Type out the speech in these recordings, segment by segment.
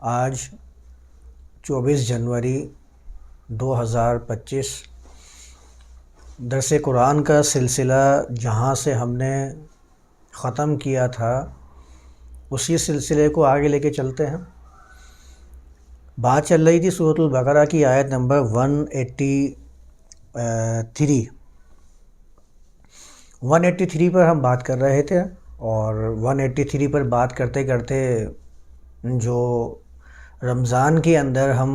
آج 24 جنوری 2025 درس قرآن کا سلسلہ جہاں سے ہم نے ختم کیا تھا اسی سلسلے کو آگے لے کے چلتے ہیں۔ بات چل رہی تھی سورۃ البقرہ کی آیت نمبر 183 پر ہم بات کر رہے تھے، اور 183 پر بات کرتے کرتے جو رمضان کے اندر ہم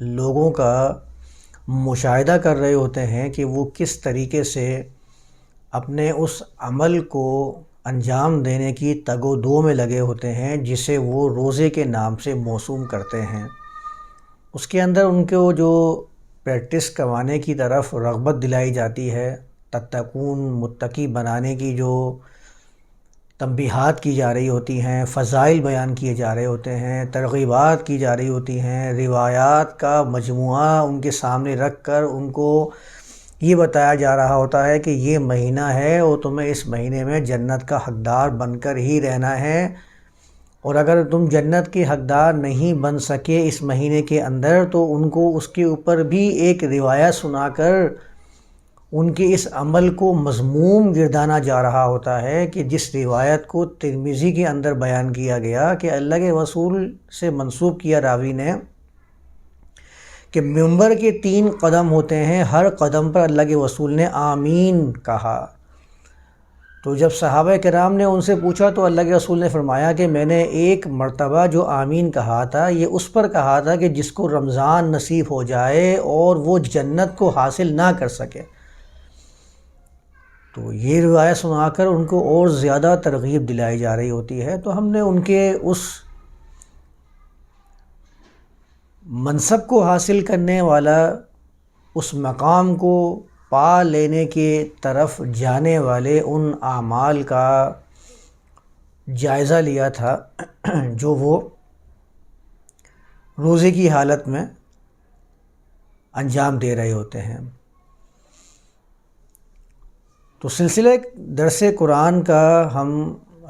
لوگوں کا مشاہدہ کر رہے ہوتے ہیں کہ وہ کس طریقے سے اپنے اس عمل کو انجام دینے کی تگ و دو میں لگے ہوتے ہیں جسے وہ روزے کے نام سے موسوم کرتے ہیں، اس کے اندر ان کو جو پریکٹس کروانے کی طرف رغبت دلائی جاتی ہے، تتقون متقی بنانے کی جو تنبیہات کی جا رہی ہوتی ہیں، فضائل بیان کیے جا رہے ہوتے ہیں، ترغیبات کی جا رہی ہوتی ہیں، روایات کا مجموعہ ان کے سامنے رکھ کر ان کو یہ بتایا جا رہا ہوتا ہے کہ یہ مہینہ ہے اور تمہیں اس مہینے میں جنت کا حقدار بن کر ہی رہنا ہے، اور اگر تم جنت کے حقدار نہیں بن سکے اس مہینے کے اندر تو ان کو اس کے اوپر بھی ایک روایت سنا کر ان کے اس عمل کو مذموم گردانا جا رہا ہوتا ہے، کہ جس روایت کو ترمذی کے اندر بیان کیا گیا کہ اللہ کے رسول سے منسوب کیا راوی نے کہ منبر کے 3 قدم ہوتے ہیں، ہر قدم پر اللہ کے رسول نے آمین کہا۔ تو جب صحابہ کرام نے ان سے پوچھا تو اللہ کے رسول نے فرمایا کہ میں نے ایک مرتبہ جو آمین کہا تھا یہ اس پر کہا تھا کہ جس کو رمضان نصیب ہو جائے اور وہ جنت کو حاصل نہ کر سکے، تو یہ روایت سنا کر ان کو اور زیادہ ترغیب دلائی جا رہی ہوتی ہے۔ تو ہم نے ان کے اس منصب کو حاصل کرنے والا، اس مقام کو پا لینے کے طرف جانے والے ان اعمال کا جائزہ لیا تھا جو وہ روزے کی حالت میں انجام دے رہے ہوتے ہیں۔ تو سلسلہ درس قرآن کا ہم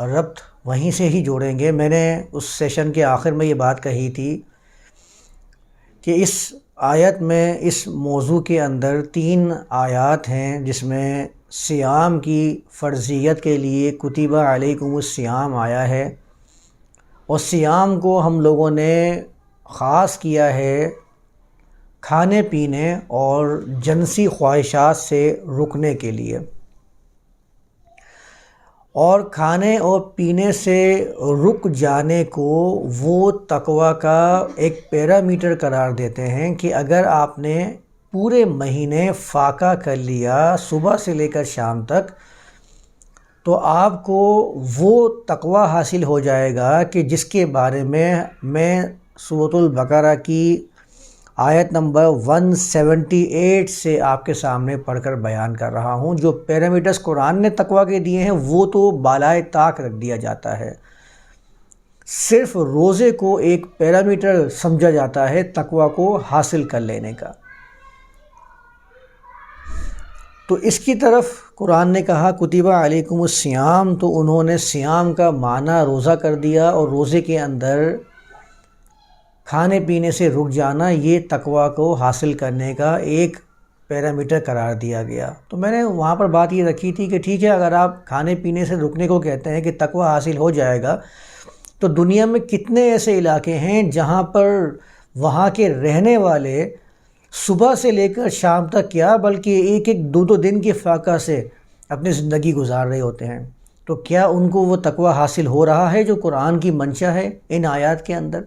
ربط وہیں سے ہی جوڑیں گے۔ میں نے اس سیشن کے آخر میں یہ بات کہی تھی کہ اس آیت میں اس موضوع کے اندر 3 آیات ہیں جس میں صیام کی فرضیت کے لیے کتب علیکم الصیام آیا ہے، اور صیام کو ہم لوگوں نے خاص کیا ہے کھانے پینے اور جنسی خواہشات سے رکنے کے لیے، اور کھانے اور پینے سے رک جانے کو وہ تقوی کا ایک پیرامیٹر قرار دیتے ہیں کہ اگر آپ نے پورے مہینے فاقہ کر لیا صبح سے لے کر شام تک تو آپ کو وہ تقوی حاصل ہو جائے گا کہ جس کے بارے میں سورۃ البقرہ کی آیت نمبر 178 سے آپ کے سامنے پڑھ کر بیان کر رہا ہوں۔ جو پیرامیٹرز قرآن نے تقوی کے دیے ہیں وہ تو بالائے طاق رکھ دیا جاتا ہے، صرف روزے کو ایک پیرامیٹر سمجھا جاتا ہے تقوی کو حاصل کر لینے کا۔ تو اس کی طرف قرآن نے کہا کتب علیکم الصیام، تو انہوں نے صیام کا معنی روزہ کر دیا، اور روزے کے اندر کھانے پینے سے رک جانا یہ تقوی کو حاصل کرنے کا ایک پیرامیٹر قرار دیا گیا۔ تو میں نے وہاں پر بات یہ رکھی تھی کہ ٹھیک ہے، اگر آپ کھانے پینے سے رکنے کو کہتے ہیں کہ تقوی حاصل ہو جائے گا، تو دنیا میں کتنے ایسے علاقے ہیں جہاں پر وہاں کے رہنے والے صبح سے لے کر شام تک کیا بلکہ ایک 2 دن کے فاقہ سے اپنی زندگی گزار رہے ہوتے ہیں، تو کیا ان کو وہ تقوی حاصل ہو رہا ہے جو قرآن کی منشا ہے ان آیات کے اندر؟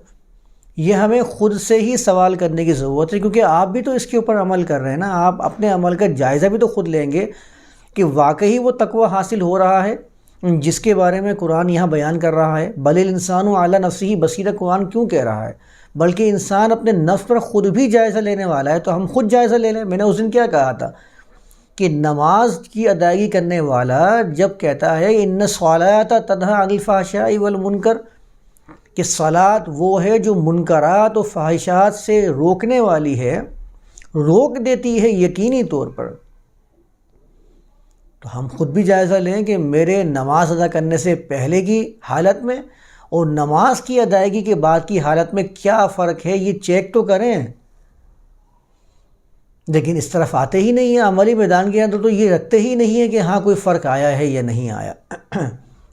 یہ ہمیں خود سے ہی سوال کرنے کی ضرورت ہے، کیونکہ آپ بھی تو اس کے اوپر عمل کر رہے ہیں نا، آپ اپنے عمل کا جائزہ بھی تو خود لیں گے کہ واقعی وہ تقوی حاصل ہو رہا ہے جس کے بارے میں قرآن یہاں بیان کر رہا ہے۔ بل الانسان علی نفسہ بصیرہ قرآن کیوں کہہ رہا ہے؟ بلکہ انسان اپنے نفس پر خود بھی جائزہ لینے والا ہے، تو ہم خود جائزہ لے لیں۔ میں نے اس دن کیا کہا تھا کہ نماز کی ادائیگی کرنے والا جب کہتا ہے ان الصلاۃ تنہی عن الفحشاء والمنکر، کہ صلاۃ وہ ہے جو منکرات و فحشات سے روکنے والی ہے، روک دیتی ہے یقینی طور پر، تو ہم خود بھی جائزہ لیں کہ میرے نماز ادا کرنے سے پہلے کی حالت میں اور نماز کی ادائیگی کے بعد کی حالت میں کیا فرق ہے یہ چیک تو کریں. لیکن اس طرف آتے ہی نہیں ہیں، عملی میدان کے اندر تو یہ رکھتے ہی نہیں ہیں کہ ہاں کوئی فرق آیا ہے یا نہیں آیا.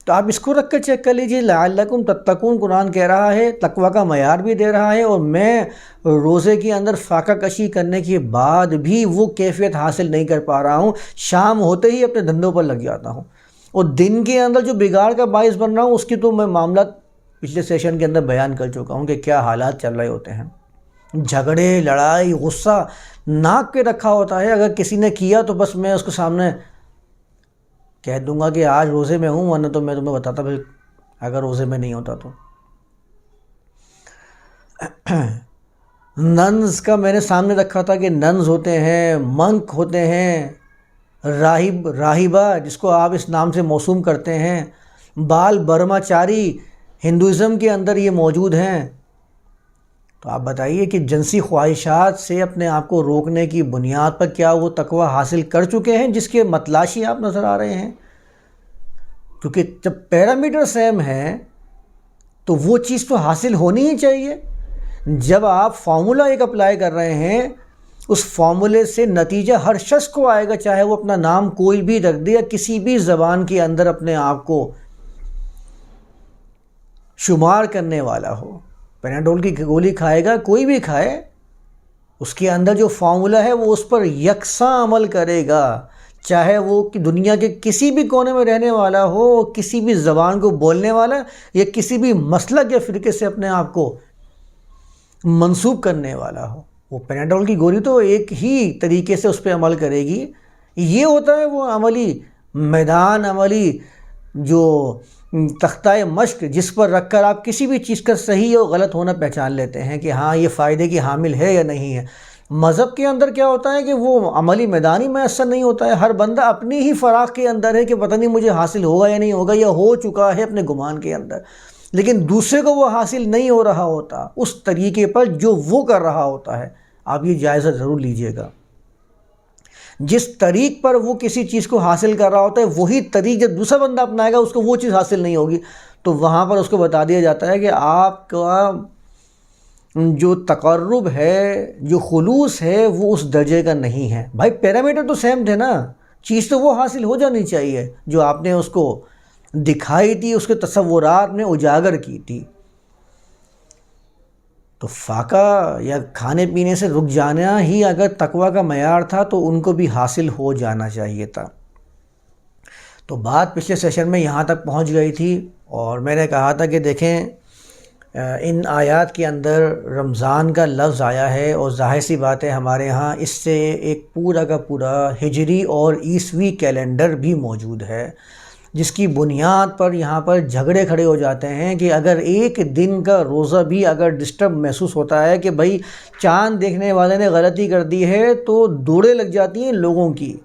تو آپ اس کو رکھ کر چیک کر لیجئے. لعلکم تتقون قرآن کہہ رہا ہے، تقوی کا معیار بھی دے رہا ہے، اور میں روزے کے اندر فاقہ کشی کرنے کے بعد بھی وہ کیفیت حاصل نہیں کر پا رہا ہوں، شام ہوتے ہی اپنے دھندوں پر لگ جاتا ہوں، اور دن کے اندر جو بگاڑ کا باعث بن رہا ہوں اس کی تو میں معاملات پچھلے سیشن کے اندر بیان کر چکا ہوں کہ کیا حالات چل رہے ہوتے ہیں. جھگڑے، لڑائی، غصہ ناک پہ رکھا ہوتا ہے. اگر کسی نے کیا تو بس میں اس کے سامنے کہہ دوں گا کہ آج روزے میں ہوں، ورنہ تو میں تمہیں بتاتا بھائی اگر روزے میں نہیں ہوتا تو. ننز کا میں نے سامنے رکھا تھا کہ ننز ہوتے ہیں، منک ہوتے ہیں، راہب، راہبہ جس کو آپ اس نام سے موسوم کرتے ہیں، بال برہماچاری ہندوازم کے اندر یہ موجود ہیں. تو آپ بتائیے کہ جنسی خواہشات سے اپنے آپ کو روکنے کی بنیاد پر کیا وہ تقوی حاصل کر چکے ہیں جس کے متلاشی آپ نظر آ رہے ہیں؟ کیونکہ جب پیرامیٹر سیم ہے تو وہ چیز تو حاصل ہونی ہی چاہیے. جب آپ فارمولہ ایک اپلائی کر رہے ہیں، اس فارمولے سے نتیجہ ہر شخص کو آئے گا، چاہے وہ اپنا نام کوئی بھی رکھ دے یا کسی بھی زبان کے اندر اپنے آپ کو شمار کرنے والا ہو. پیناڈول کی گولی کھائے گا کوئی بھی کھائے، اس کے اندر جو فارمولہ ہے وہ اس پر یکساں عمل کرے گا، چاہے وہ دنیا کے کسی بھی کونے میں رہنے والا ہو، کسی بھی زبان کو بولنے والا، یا کسی بھی مسلک یا فرقے سے اپنے آپ کو منسوب کرنے والا ہو. وہ پیناڈول کی گولی تو ایک ہی طریقے سے اس پہ عمل کرے گی. یہ ہوتا ہے وہ عملی میدان، عملی جو تختہ مشق جس پر رکھ کر آپ کسی بھی چیز کا صحیح اور غلط ہونا پہچان لیتے ہیں کہ ہاں یہ فائدے کی حامل ہے یا نہیں ہے. مذہب کے اندر کیا ہوتا ہے کہ وہ عملی میدان ہی میسر نہیں ہوتا ہے. ہر بندہ اپنی ہی فراق کے اندر ہے کہ پتہ نہیں مجھے حاصل ہوگا یا نہیں ہوگا، یا ہو چکا ہے اپنے گمان کے اندر، لیکن دوسرے کو وہ حاصل نہیں ہو رہا ہوتا اس طریقے پر جو وہ کر رہا ہوتا ہے. آپ یہ جائزہ ضرور لیجئے گا. جس طریق پر وہ کسی چیز کو حاصل کر رہا ہوتا ہے وہی طریق جب دوسرا بندہ اپنائے گا اس کو وہ چیز حاصل نہیں ہوگی، تو وہاں پر اس کو بتا دیا جاتا ہے کہ آپ کا جو تقرب ہے، جو خلوص ہے، وہ اس درجے کا نہیں ہے. بھائی پیرامیٹر تو سیم تھے نا، چیز تو وہ حاصل ہو جانی چاہیے جو آپ نے اس کو دکھائی تھی، اس کے تصورات میں اجاگر کی تھی. تو فاقہ یا کھانے پینے سے رک جانا ہی اگر تقوی کا معیار تھا تو ان کو بھی حاصل ہو جانا چاہیے تھا. تو بات پچھلے سیشن میں یہاں تک پہنچ گئی تھی، اور میں نے کہا تھا کہ دیکھیں ان آیات کے اندر رمضان کا لفظ آیا ہے، اور ظاہر سی بات ہے ہمارے ہاں اس سے ایک پورا کا پورا ہجری اور عیسوی کیلنڈر بھی موجود ہے، جس کی بنیاد پر یہاں پر جھگڑے کھڑے ہو جاتے ہیں کہ اگر ایک دن کا روزہ بھی اگر ڈسٹرب محسوس ہوتا ہے کہ بھائی چاند دیکھنے والے نے غلطی کر دی ہے، تو دوڑیں لگ جاتی ہیں لوگوں کی.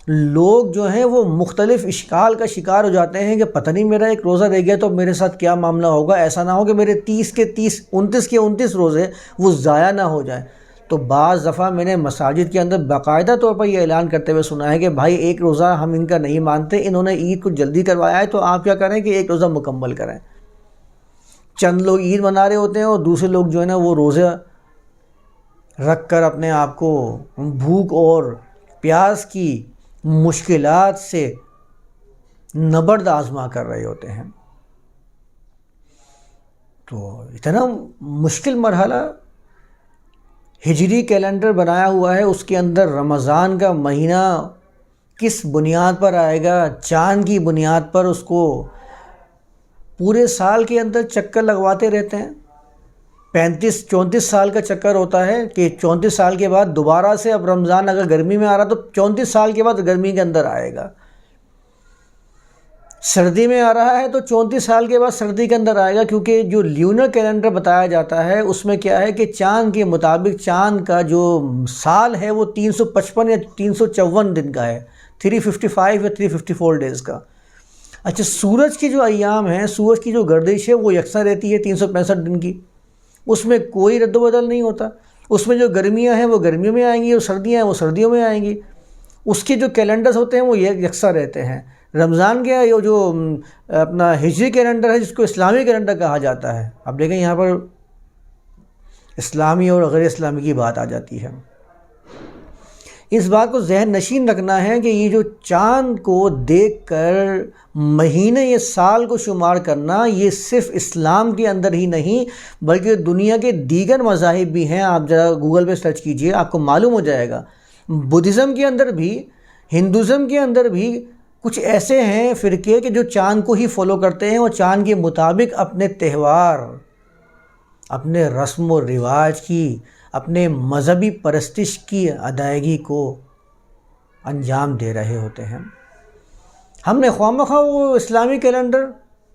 لوگ جو ہیں وہ مختلف اشکال کا شکار ہو جاتے ہیں کہ پتہ نہیں میرا ایک روزہ رہ گیا تو میرے ساتھ کیا معاملہ ہوگا، ایسا نہ ہو کہ میرے 30 کے 30 29 کے 29 روزے وہ ضائع نہ ہو جائیں. تو بعض دفعہ میں نے مساجد کے اندر باقاعدہ طور پر یہ اعلان کرتے ہوئے سنا ہے کہ بھائی ایک روزہ ہم ان کا نہیں مانتے، انہوں نے عید کو جلدی کروایا ہے تو آپ کیا کریں کہ ایک روزہ مکمل کریں. چند لوگ عید منا رہے ہوتے ہیں اور دوسرے لوگ جو ہے نا وہ روزہ رکھ کر اپنے آپ کو بھوک اور پیاس کی مشکلات سے نبرد آزما کر رہے ہوتے ہیں. تو اتنا مشکل مرحلہ ہجری کیلنڈر بنایا ہوا ہے، اس کے اندر رمضان کا مہینہ کس بنیاد پر آئے گا؟ چاند کی بنیاد پر اس کو پورے سال کے اندر چکر لگواتے رہتے ہیں. 34 سال کا چکر ہوتا ہے کہ 34 سال کے بعد دوبارہ سے اب رمضان اگر گرمی میں آ رہا تو 34 سال کے بعد گرمی کے اندر آئے گا. سردی میں آ رہا ہے تو 34 سال کے بعد سردی کے اندر آئے گا، کیونکہ جو لیونر کیلنڈر بتایا جاتا ہے اس میں کیا ہے کہ چاند کے مطابق چاند کا جو سال ہے وہ 355 یا 354 دن کا ہے، 355 یا 354 ڈیز کا. اچھا سورج کی جو ایام ہیں، سورج کی جو گردش ہے وہ یکساں رہتی ہے 365 دن کی، اس میں کوئی رد و بدل نہیں ہوتا. اس میں جو گرمیاں ہیں وہ گرمیوں میں آئیں گی، اور سردیاں ہیں وہ سردیوں میں آئیں گی. اس کے جو کیلنڈرز ہوتے ہیں وہ یکساں رہتے ہیں. رمضان کے یہ جو اپنا ہجری کیلنڈر ہے جس کو اسلامی کیلنڈر کہا جاتا ہے، اب دیکھیں یہاں پر اسلامی اور غیر اسلامی کی بات آ جاتی ہے۔ اس بات کو ذہن نشین رکھنا ہے کہ یہ جو چاند کو دیکھ کر مہینے یا سال کو شمار کرنا، یہ صرف اسلام کے اندر ہی نہیں بلکہ دنیا کے دیگر مذاہب بھی ہیں۔ آپ ذرا گوگل پہ سرچ کیجئے، آپ کو معلوم ہو جائے گا۔ بدھزم کے اندر بھی، ہندوازم کے اندر بھی کچھ ایسے ہیں فرقے کہ جو چاند کو ہی فالو کرتے ہیں اور چاند کے مطابق اپنے تہوار، اپنے رسم و رواج کی، اپنے مذہبی پرستش کی ادائیگی کو انجام دے رہے ہوتے ہیں۔ ہم نے خواہ مخواہ وہ اسلامی کیلنڈر،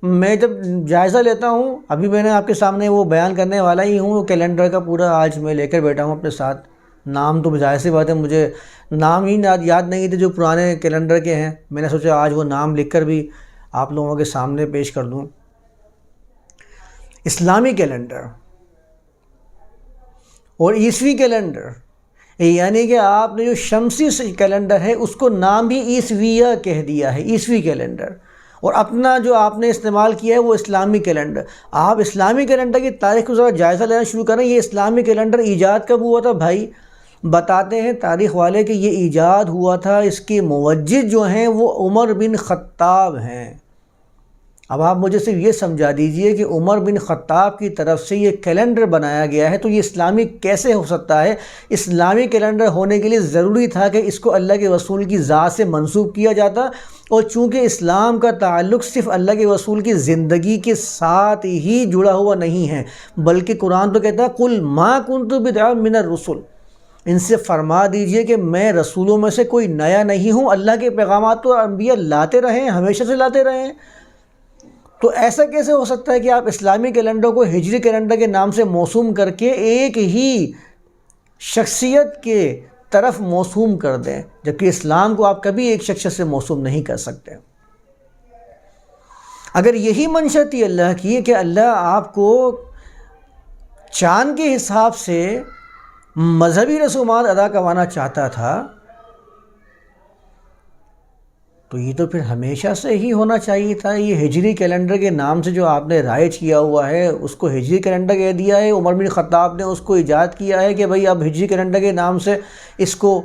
میں جب جائزہ لیتا ہوں، ابھی میں نے آپ کے سامنے وہ بیان کرنے والا ہی ہوں، کیلنڈر کا پورا آج میں لے کر بیٹھا ہوں اپنے ساتھ۔ نام تو ظاہر سی بات ہے مجھے نام ہی یاد نہیں تھے جو پرانے کیلنڈر کے ہیں، میں نے سوچا آج وہ نام لکھ کر بھی آپ لوگوں کے سامنے پیش کر دوں۔ اسلامی کیلنڈر اور عیسوی کیلنڈر، یعنی کہ آپ نے جو شمسی کیلنڈر ہے اس کو نام بھی عیسویہ کہہ دیا ہے، عیسوی کیلنڈر، اور اپنا جو آپ نے استعمال کیا ہے وہ اسلامی کیلنڈر۔ آپ اسلامی کیلنڈر کی تاریخ کو ذرا جائزہ لینا شروع کریں۔ یہ اسلامی کیلنڈر ایجاد کب ہوا تھا بھائی؟ بتاتے ہیں تاریخ والے کہ یہ ایجاد ہوا تھا، اس کے موجد جو ہیں وہ عمر بن خطاب ہیں۔ اب آپ مجھے صرف یہ سمجھا دیجئے کہ عمر بن خطاب کی طرف سے یہ کیلنڈر بنایا گیا ہے تو یہ اسلامی کیسے ہو سکتا ہے؟ اسلامی کیلنڈر ہونے کے لیے ضروری تھا کہ اس کو اللہ کے رسول کی ذات سے منسوب کیا جاتا، اور چونکہ اسلام کا تعلق صرف اللہ کے رسول کی زندگی کے ساتھ ہی جڑا ہوا نہیں ہے، بلکہ قرآن تو کہتا ہے قُلْ مَا كُنْتُ بِدْعًا مِنَ الرُّسُلِ، ان سے فرما دیجئے کہ میں رسولوں میں سے کوئی نیا نہیں ہوں، اللہ کے پیغامات تو انبیاء لاتے رہے ہیں، ہمیشہ سے لاتے رہے ہیں۔ تو ایسا کیسے ہو سکتا ہے کہ آپ اسلامی کیلنڈر کو ہجری کیلنڈر کے نام سے موسوم کر کے ایک ہی شخصیت کے طرف موسوم کر دیں، جبکہ اسلام کو آپ کبھی ایک شخصیت سے موسوم نہیں کر سکتے۔ اگر یہی منشا تھی اللہ کی کہ اللہ آپ کو چاند کے حساب سے مذہبی رسومات ادا کروانا چاہتا تھا تو یہ تو پھر ہمیشہ سے ہی ہونا چاہیے تھا۔ یہ ہجری کیلنڈر کے نام سے جو آپ نے رائج کیا ہوا ہے اس کو ہجری کیلنڈر کہہ دیا ہے، عمر بن خطاب نے اس کو ایجاد کیا ہے کہ بھئی اب ہجری کیلنڈر کے نام سے اس کو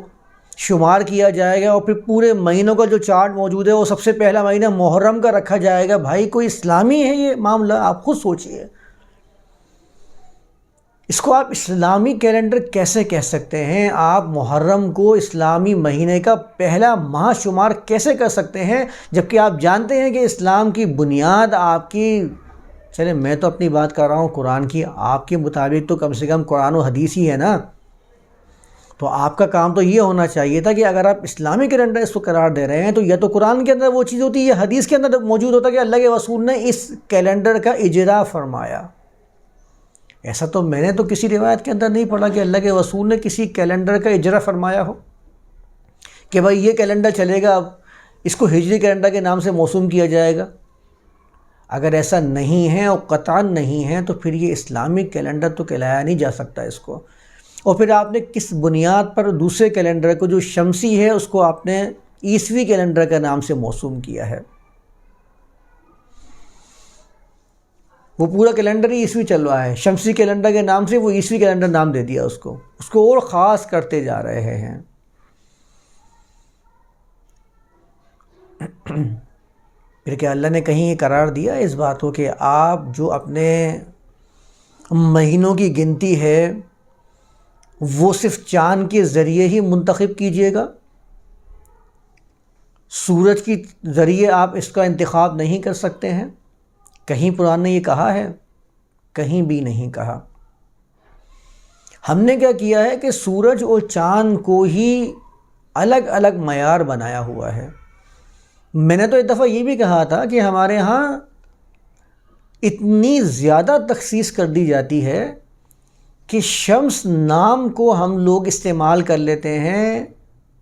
شمار کیا جائے گا، اور پھر پورے مہینوں کا جو چارٹ موجود ہے وہ سب سے پہلا مہینہ محرم کا رکھا جائے گا۔ بھائی کوئی اسلامی ہے یہ معاملہ؟ آپ خود سوچئے، اس کو آپ اسلامی کیلنڈر کیسے کہہ سکتے ہیں؟ آپ محرم کو اسلامی مہینے کا پہلا ماہ شمار کیسے کر سکتے ہیں، جبکہ آپ جانتے ہیں کہ اسلام کی بنیاد آپ کی، چلیں میں تو اپنی بات کر رہا ہوں قرآن کی، آپ کے مطابق تو کم سے کم قرآن و حدیث ہی ہے نا، تو آپ کا کام تو یہ ہونا چاہیے تھا کہ اگر آپ اسلامی کیلنڈر اس کو قرار دے رہے ہیں تو یا تو قرآن کے اندر وہ چیز ہوتی ہے یا حدیث کے اندر موجود ہوتا کہ اللہ کے رسول نے اس کیلنڈر کا اجرا فرمایا۔ ایسا تو میں نے تو کسی روایت کے اندر نہیں پڑھا کہ اللہ کے رسول نے کسی کیلنڈر کا اجرا فرمایا ہو کہ بھائی یہ کیلنڈر چلے گا، اب اس کو ہجری کیلنڈر کے نام سے موسوم کیا جائے گا۔ اگر ایسا نہیں ہے اور قطعاً نہیں ہے تو پھر یہ اسلامی کیلنڈر تو کہلایا نہیں جا سکتا اس کو۔ اور پھر آپ نے کس بنیاد پر دوسرے کیلنڈر کو جو شمسی ہے اس کو آپ نے عیسوی کیلنڈر کے نام سے موسوم کیا ہے؟ وہ پورا کیلنڈر ہی عیسوی چل رہا ہے، شمسی کیلنڈر کے نام سے وہ عیسوی کیلنڈر نام دے دیا اس کو اور خاص کرتے جا رہے ہیں۔ پھر کہ اللہ نے کہیں یہ قرار دیا اس بات کو کہ آپ جو اپنے مہینوں کی گنتی ہے وہ صرف چاند کے ذریعے ہی منتخب کیجئے گا، سورج کی ذریعے آپ اس کا انتخاب نہیں کر سکتے ہیں؟ کہیں قرآن نے یہ کہا ہے؟ کہیں بھی نہیں کہا۔ ہم نے کیا کیا ہے کہ سورج اور چاند کو ہی الگ الگ معیار بنایا ہوا ہے۔ میں نے تو ایک دفعہ یہ بھی کہا تھا کہ ہمارے ہاں اتنی زیادہ تخصیص کر دی جاتی ہے کہ شمس نام کو ہم لوگ استعمال کر لیتے ہیں،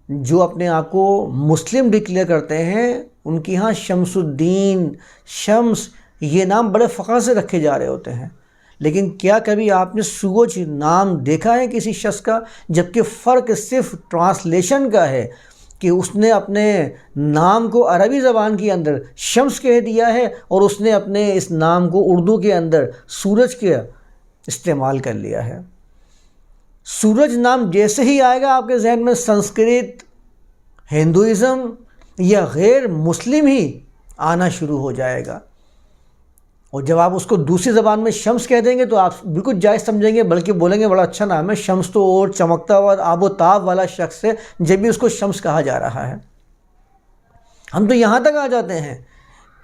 جو اپنے آپ کو مسلم ڈکلیئر کرتے ہیں ان کی ہاں شمس الدین، شمس، یہ نام بڑے فخر سے رکھے جا رہے ہوتے ہیں، لیکن کیا کبھی آپ نے سورج نام دیکھا ہے کسی شخص کا؟ جبکہ فرق صرف ٹرانسلیشن کا ہے، کہ اس نے اپنے نام کو عربی زبان کے اندر شمس کہہ دیا ہے، اور اس نے اپنے اس نام کو اردو کے اندر سورج کے استعمال کر لیا ہے۔ سورج نام جیسے ہی آئے گا آپ کے ذہن میں سنسکرت، ہندوازم یا غیر مسلم ہی آنا شروع ہو جائے گا، اور جب آپ اس کو دوسری زبان میں شمس کہہ دیں گے تو آپ بالکل جائز سمجھیں گے، بلکہ بولیں گے بڑا اچھا نام ہے، شمس تو اور چمکتا ہوا آب و تاب والا شخص ہے جب بھی اس کو شمس کہا جا رہا ہے۔ ہم تو یہاں تک آ جاتے ہیں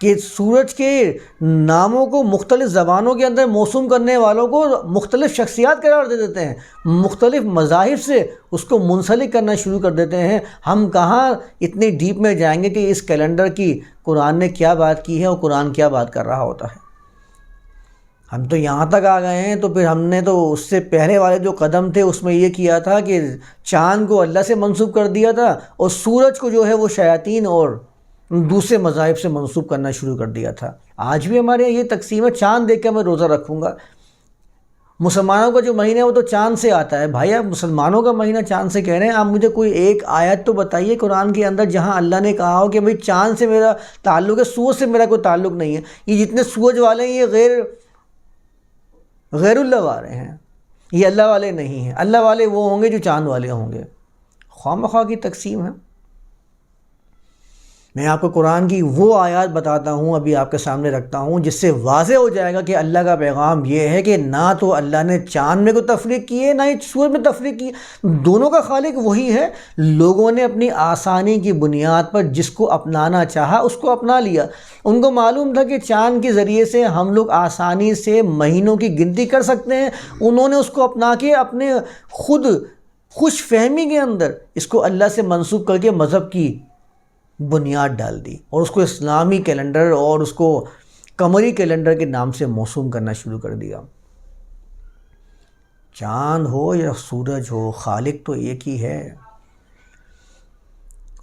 کہ سورج کے ناموں کو مختلف زبانوں کے اندر موسوم کرنے والوں کو مختلف شخصیات قرار دے دیتے ہیں، مختلف مذاہب سے اس کو منسلک کرنا شروع کر دیتے ہیں۔ ہم کہاں اتنی ڈیپ میں جائیں گے کہ اس کیلنڈر کی قرآن نے کیا بات کی ہے اور قرآن کیا بات کر رہا ہوتا ہے۔ ہم تو یہاں تک آ گئے ہیں، تو پھر ہم نے تو اس سے پہلے والے جو قدم تھے اس میں یہ کیا تھا کہ چاند کو اللہ سے منسوب کر دیا تھا، اور سورج کو جو ہے وہ شیاطین اور دوسرے مذاہب سے منسوب کرنا شروع کر دیا تھا۔ آج بھی ہمارے یہاں یہ تقسیم ہے، چاند دیکھ کے میں روزہ رکھوں گا۔ مسلمانوں کا جو مہینہ ہے وہ تو چاند سے آتا ہے۔ بھائی آپ مسلمانوں کا مہینہ چاند سے کہہ رہے ہیں، آپ مجھے کوئی ایک آیت تو بتائیے قرآن کے اندر جہاں اللہ نے کہا ہو کہ بھئی چاند سے میرا تعلق ہے، سورج سے میرا کوئی تعلق نہیں ہے۔ یہ جتنے سورج والے ہیں یہ غیر اللہ والے ہیں، یہ اللہ والے نہیں ہیں۔ اللہ والے وہ ہوں گے جو چاند والے ہوں گے۔ خواہ مخواہ کی تقسیم ہے۔ میں آپ کو قرآن کی وہ آیات بتاتا ہوں، ابھی آپ کے سامنے رکھتا ہوں، جس سے واضح ہو جائے گا کہ اللہ کا پیغام یہ ہے کہ نہ تو اللہ نے چاند میں کوئی تفریق کی ہے، نہ ہی سورج میں تفریق کی ہے، دونوں کا خالق وہی ہے۔ لوگوں نے اپنی آسانی کی بنیاد پر جس کو اپنانا چاہا اس کو اپنا لیا۔ ان کو معلوم تھا کہ چاند کے ذریعے سے ہم لوگ آسانی سے مہینوں کی گنتی کر سکتے ہیں، انہوں نے اس کو اپنا کے اپنے خود خوش فہمی کے اندر اس کو اللہ سے منسوب کر کے مذہب کی بنیاد ڈال دی، اور اس کو اسلامی کیلنڈر اور اس کو قمری کیلنڈر کے نام سے موسوم کرنا شروع کر دیا۔ چاند ہو یا سورج ہو، خالق تو ایک ہی ہے۔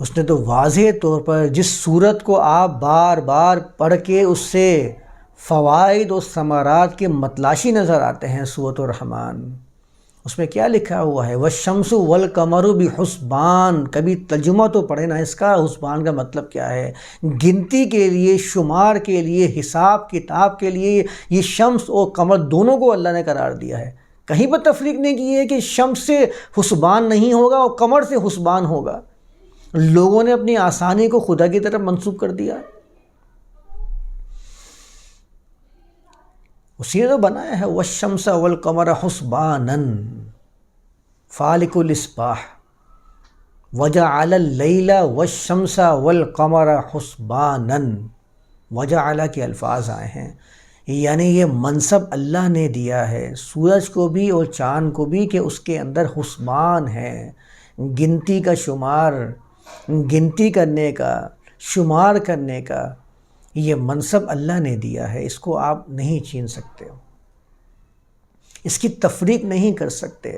اس نے تو واضح طور پر جس صورت کو آپ بار بار پڑھ کے اس سے فوائد و ثمرات کے متلاشی نظر آتے ہیں، سورۃ الرحمن، اس میں کیا لکھا ہوا ہے؟ وَالشَّمْسُ وَالْقَمَرُ بِحُسْبَانٍ۔ کبھی ترجمہ تو پڑھے نا اس کا، حسبان کا مطلب کیا ہے؟ گنتی کے لیے، شمار کے لیے، حساب کتاب کے لیے یہ شمس اور قمر دونوں کو اللہ نے قرار دیا ہے۔ کہیں پر تفریق نہیں کی ہے کہ شمس سے حسبان نہیں ہوگا اور قمر سے حسبان ہوگا۔ لوگوں نے اپنی آسانی کو خدا کی طرف منسوب کر دیا۔ اسی نے تو بنایا ہے والشمس والقمر حسبانا فالق الاصباح وجعل اللیل والشمس والقمر حسبانا۔ وجعل کے الفاظ آئے ہیں، یعنی یہ منصب اللہ نے دیا ہے سورج کو بھی اور چاند کو بھی کہ اس کے اندر حسبان ہے، گنتی کا شمار، گنتی کرنے کا، شمار کرنے کا یہ منصب اللہ نے دیا ہے۔ اس کو آپ نہیں چھین سکتے، اس کی تفریق نہیں کر سکتے۔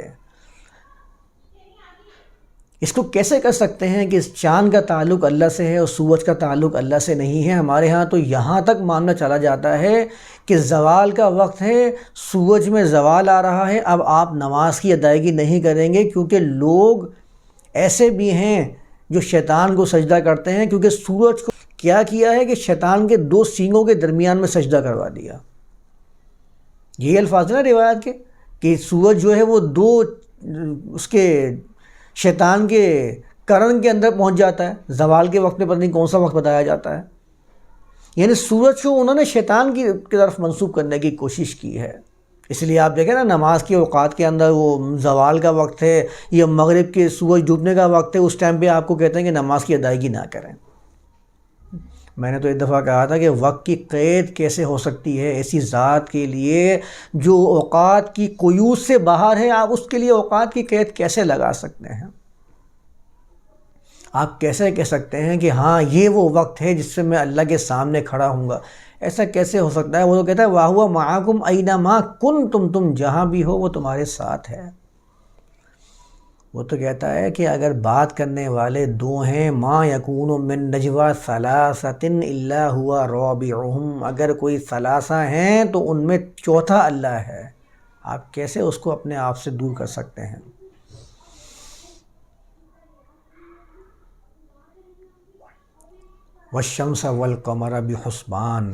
اس کو کیسے کر سکتے ہیں کہ اس چاند کا تعلق اللہ سے ہے اور سورج کا تعلق اللہ سے نہیں ہے؟ ہمارے ہاں تو یہاں تک معاملہ چلا جاتا ہے کہ زوال کا وقت ہے، سورج میں زوال آ رہا ہے، اب آپ نماز کی ادائیگی نہیں کریں گے، کیونکہ لوگ ایسے بھی ہیں جو شیطان کو سجدہ کرتے ہیں، کیونکہ سورج کو کیا کیا ہے کہ شیطان کے دو سینگوں کے درمیان میں سجدہ کروا دیا۔ یہ الفاظ ہیں نا روایت کے کہ سورج جو ہے وہ دو اس کے شیطان کے کرن کے اندر پہنچ جاتا ہے۔ زوال کے وقت میں پتہ نہیں کون سا وقت بتایا جاتا ہے، یعنی سورج کو انہوں نے شیطان کی طرف منسوب کرنے کی کوشش کی ہے۔ اس لیے آپ دیکھیں نا نماز کے اوقات کے اندر وہ زوال کا وقت ہے یا مغرب کے سورج ڈوبنے کا وقت ہے، اس ٹائم پہ آپ کو کہتے ہیں کہ نماز کی ادائیگی نہ کریں۔ میں نے تو ایک دفعہ کہا تھا کہ وقت کی قید کیسے ہو سکتی ہے ایسی ذات کے لیے جو اوقات کی قیود سے باہر ہے، آپ اس کے لیے اوقات کی قید کیسے لگا سکتے ہیں؟ آپ کیسے کہہ سکتے ہیں کہ ہاں یہ وہ وقت ہے جس سے میں اللہ کے سامنے کھڑا ہوں گا؟ ایسا کیسے ہو سکتا ہے؟ وہ تو کہتا ہے وَهُوَ مَعَكُمْ أَيْنَمَا كُنْتُمْ، تم جہاں بھی ہو وہ تمہارے ساتھ ہے۔ وہ تو کہتا ہے کہ اگر بات کرنے والے دو ہیں، مَا يَكُونُ مِن نَجْوَى ثَلَاثَةٍ إِلَّا هُوَ رَابِعُهُمْ، اگر کوئی ثلاثہ ہیں تو ان میں چوتھا اللہ ہے، آپ کیسے اس کو اپنے آپ سے دور کر سکتے ہیں؟ والشمس والقمر بحسبان،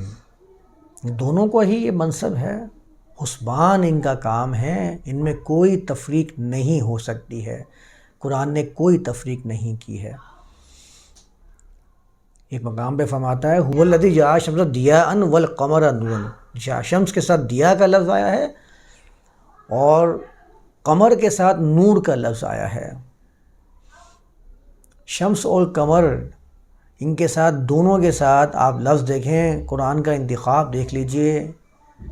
دونوں کو ہی یہ منصب ہے، حسبان ان کا کام ہے، ان میں کوئی تفریق نہیں ہو سکتی ہے، قرآن نے کوئی تفریق نہیں کی ہے۔ ایک مقام پہ فرماتا ہے هو الذی جعل الشمس ضیاء والقمر نورا، شمس کے ساتھ دیا کا لفظ آیا ہے اور قمر کے ساتھ نور کا لفظ آیا ہے۔ شمس اور قمر، ان کے ساتھ، دونوں کے ساتھ آپ لفظ دیکھیں، قرآن کا انتخاب دیکھ لیجئے۔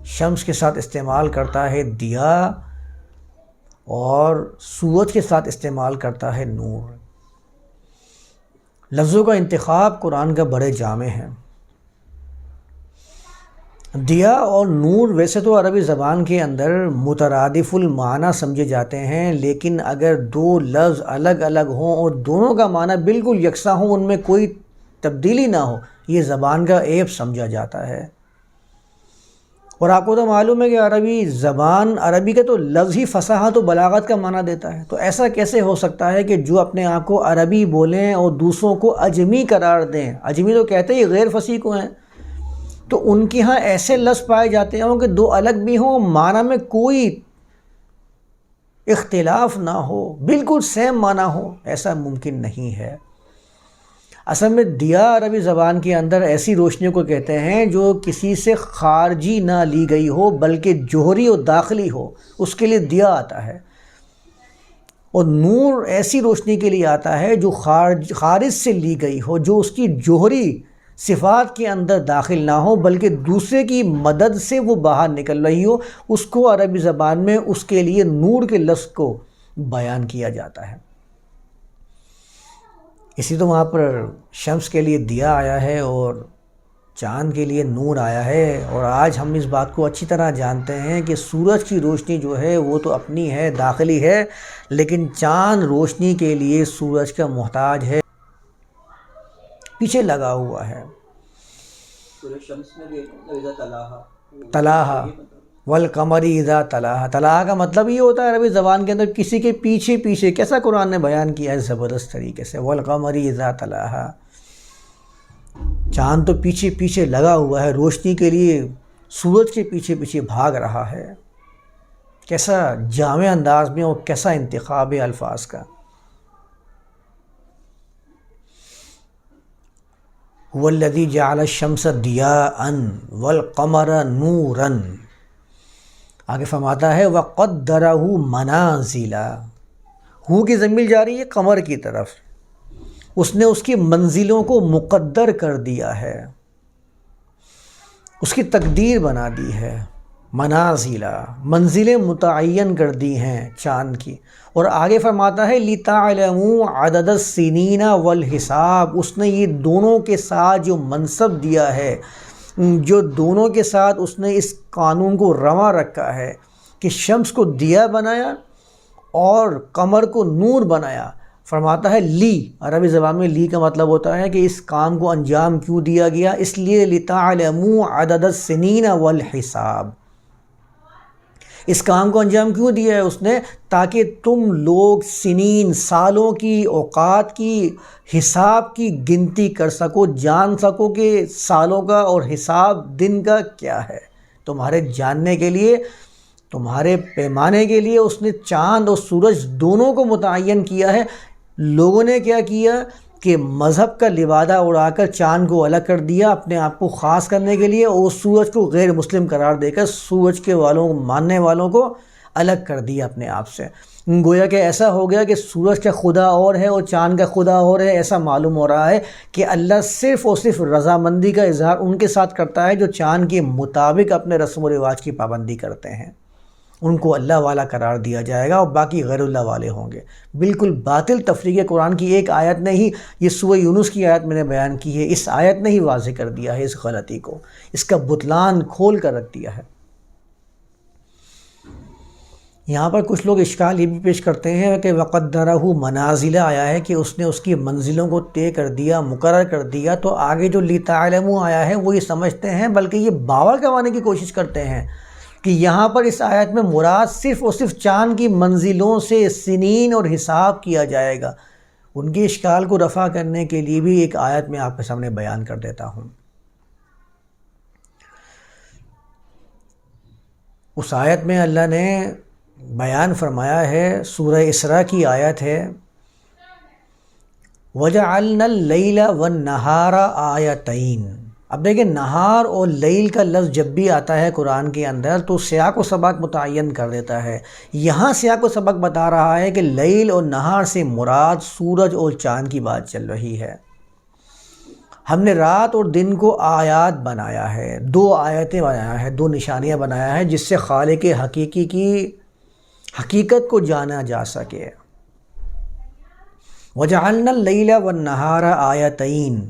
شمس کے ساتھ استعمال کرتا ہے دیا اور سورج کے ساتھ استعمال کرتا ہے نور۔ لفظوں کا انتخاب قرآن کا بڑے جامع ہے۔ دیا اور نور ویسے تو عربی زبان کے اندر مترادف المعنی سمجھے جاتے ہیں، لیکن اگر دو لفظ الگ الگ ہوں اور دونوں کا معنی بالکل یکساں ہوں، ان میں کوئی تبدیلی نہ ہو، یہ زبان کا عیب سمجھا جاتا ہے۔ اور آپ کو تو معلوم ہے کہ عربی زبان، عربی کا تو لفظ ہی فصاحت و بلاغت کا معنی دیتا ہے، تو ایسا کیسے ہو سکتا ہے کہ جو اپنے آپ کو عربی بولیں اور دوسروں کو اجمی قرار دیں؟ اجمی تو کہتے ہی غیر فصیح کو ہیں، تو ان کے ہاں ایسے لفظ پائے جاتے ہیں کہ دو الگ بھی ہوں، معنی میں کوئی اختلاف نہ ہو، بالکل سیم معنی ہو، ایسا ممکن نہیں ہے۔ اصل میں دیا عربی زبان کے اندر ایسی روشنی کو کہتے ہیں جو کسی سے خارجی نہ لی گئی ہو بلکہ جوہری و داخلی ہو، اس کے لیے دیا آتا ہے۔ اور نور ایسی روشنی کے لیے آتا ہے جو خارج سے لی گئی ہو، جو اس کی جوہری صفات کے اندر داخل نہ ہو بلکہ دوسرے کی مدد سے وہ باہر نکل رہی ہو، اس کو عربی زبان میں اس کے لیے نور کے لفظ کو بیان کیا جاتا ہے۔ اسی تو وہاں پر شمس کے لیے دیا آیا ہے اور چاند کے لیے نور آیا ہے۔ اور آج ہم اس بات کو اچھی طرح جانتے ہیں کہ سورج کی روشنی جو ہے وہ تو اپنی ہے، داخلی ہے، لیکن چاند روشنی کے لیے سورج کا محتاج ہے، پیچھے لگا ہوا ہے۔ تلاہا والقمر اذا تلاہا، تلاہا کا مطلب یہ ہوتا ہے عربی زبان کے اندر کسی کے پیچھے پیچھے، کیسا قرآن نے بیان کیا ہے زبردست طریقے سے، والقمر اذا تلاہا، چاند تو پیچھے پیچھے لگا ہوا ہے روشنی کے لیے، سورج کے پیچھے پیچھے بھاگ رہا ہے۔ کیسا جامع انداز میں اور کیسا انتخاب ہے الفاظ کا۔ هو الذی جعل الشمس ضیاء والقمر نورا، آگے فرماتا ہے وَقَدَّرَهُ مَنَازِلَ، ہو کی ضمیر جا رہی ہے قمر کی طرف، اس نے اس کی منزلوں کو مقدر کر دیا ہے، اس کی تقدیر بنا دی ہے، منازلہ، منزلیں متعین کر دی ہیں چاند کی۔ اور آگے فرماتا ہے لِتَعْلَمُوا عَدَدَ السِّنِينَ وَالْحِسَابِ، اس نے یہ دونوں کے ساتھ جو منصب دیا ہے، جو دونوں کے ساتھ اس نے اس قانون کو رواں رکھا ہے کہ شمس کو دیا بنایا اور قمر کو نور بنایا، فرماتا ہے لی، عربی زبان میں لی کا مطلب ہوتا ہے کہ اس کام کو انجام کیوں دیا گیا، اس لیے لِتَعْلَمُوا عَدَدَ السِّنِينَ وَالْحِسَابِ، اس کام کو انجام کیوں دیا ہے اس نے، تاکہ تم لوگ سنین، سالوں کی، اوقات کی، حساب کی گنتی کر سکو، جان سکو کہ سالوں کا اور حساب دن کا کیا ہے۔ تمہارے جاننے کے لیے، تمہارے پیمانے کے لیے اس نے چاند اور سورج دونوں کو متعین کیا ہے۔ لوگوں نے کیا کیا کہ مذہب کا لبادہ اڑا کر چاند کو الگ کر دیا اپنے آپ کو خاص کرنے کے لیے، اور سورج کو غیر مسلم قرار دے کر سورج کے ماننے والوں کو الگ کر دیا اپنے آپ سے۔ گویا کہ ایسا ہو گیا کہ سورج کا خدا اور ہے اور چاند کا خدا اور ہے۔ ایسا معلوم ہو رہا ہے کہ اللہ صرف اور صرف رضامندی کا اظہار ان کے ساتھ کرتا ہے جو چاند کے مطابق اپنے رسم و رواج کی پابندی کرتے ہیں، ان کو اللہ والا قرار دیا جائے گا اور باقی غیر اللہ والے ہوں گے۔ بالکل باطل تفریق قرآن کی ایک آیت نے ہی، یہ سورہ یونس کی آیت میں نے بیان کی ہے، اس آیت نے ہی واضح کر دیا ہے اس غلطی کو، اس کا بطلان کھول کر رکھ دیا ہے۔ یہاں پر کچھ لوگ اشکال یہ بھی پیش کرتے ہیں کہ وَقَدَّرَهُ مَنَازِلَ آیا ہے کہ اس نے اس کی منزلوں کو طے کر دیا، مقرر کر دیا، تو آگے جو لِتَعْلَمُوا آیا ہے وہ یہ سمجھتے ہیں، بلکہ یہ باور کروانے کی کوشش کرتے ہیں کہ یہاں پر اس آیت میں مراد صرف اور صرف چاند کی منزلوں سے سنین اور حساب کیا جائے گا۔ ان کے اشکال کو رفع کرنے کے لیے بھی ایک آیت میں آپ کے سامنے بیان کر دیتا ہوں۔ اس آیت میں اللہ نے بیان فرمایا ہے، سورہ اسراء کی آیت ہے، وَجَعَلْنَا اللَّيْلَ وَالنَّهَارَ آیَتَيْن۔ اب دیکھیں، نہار اور لیل کا لفظ جب بھی آتا ہے قرآن کے اندر تو سیاق و سباق متعین کر دیتا ہے۔ یہاں سیاق و سباق بتا رہا ہے کہ لیل اور نہار سے مراد سورج اور چاند کی بات چل رہی ہے۔ ہم نے رات اور دن کو آیات بنایا ہے، 2 آیتیں بنایا ہے، 2 نشانیاں بنایا ہے، جس سے خالق حقیقی کی حقیقت کو جانا جا سکے۔ وَجَعَلْنَا اللَّيْلَ وَالنَّهَارَ آیَتَيْن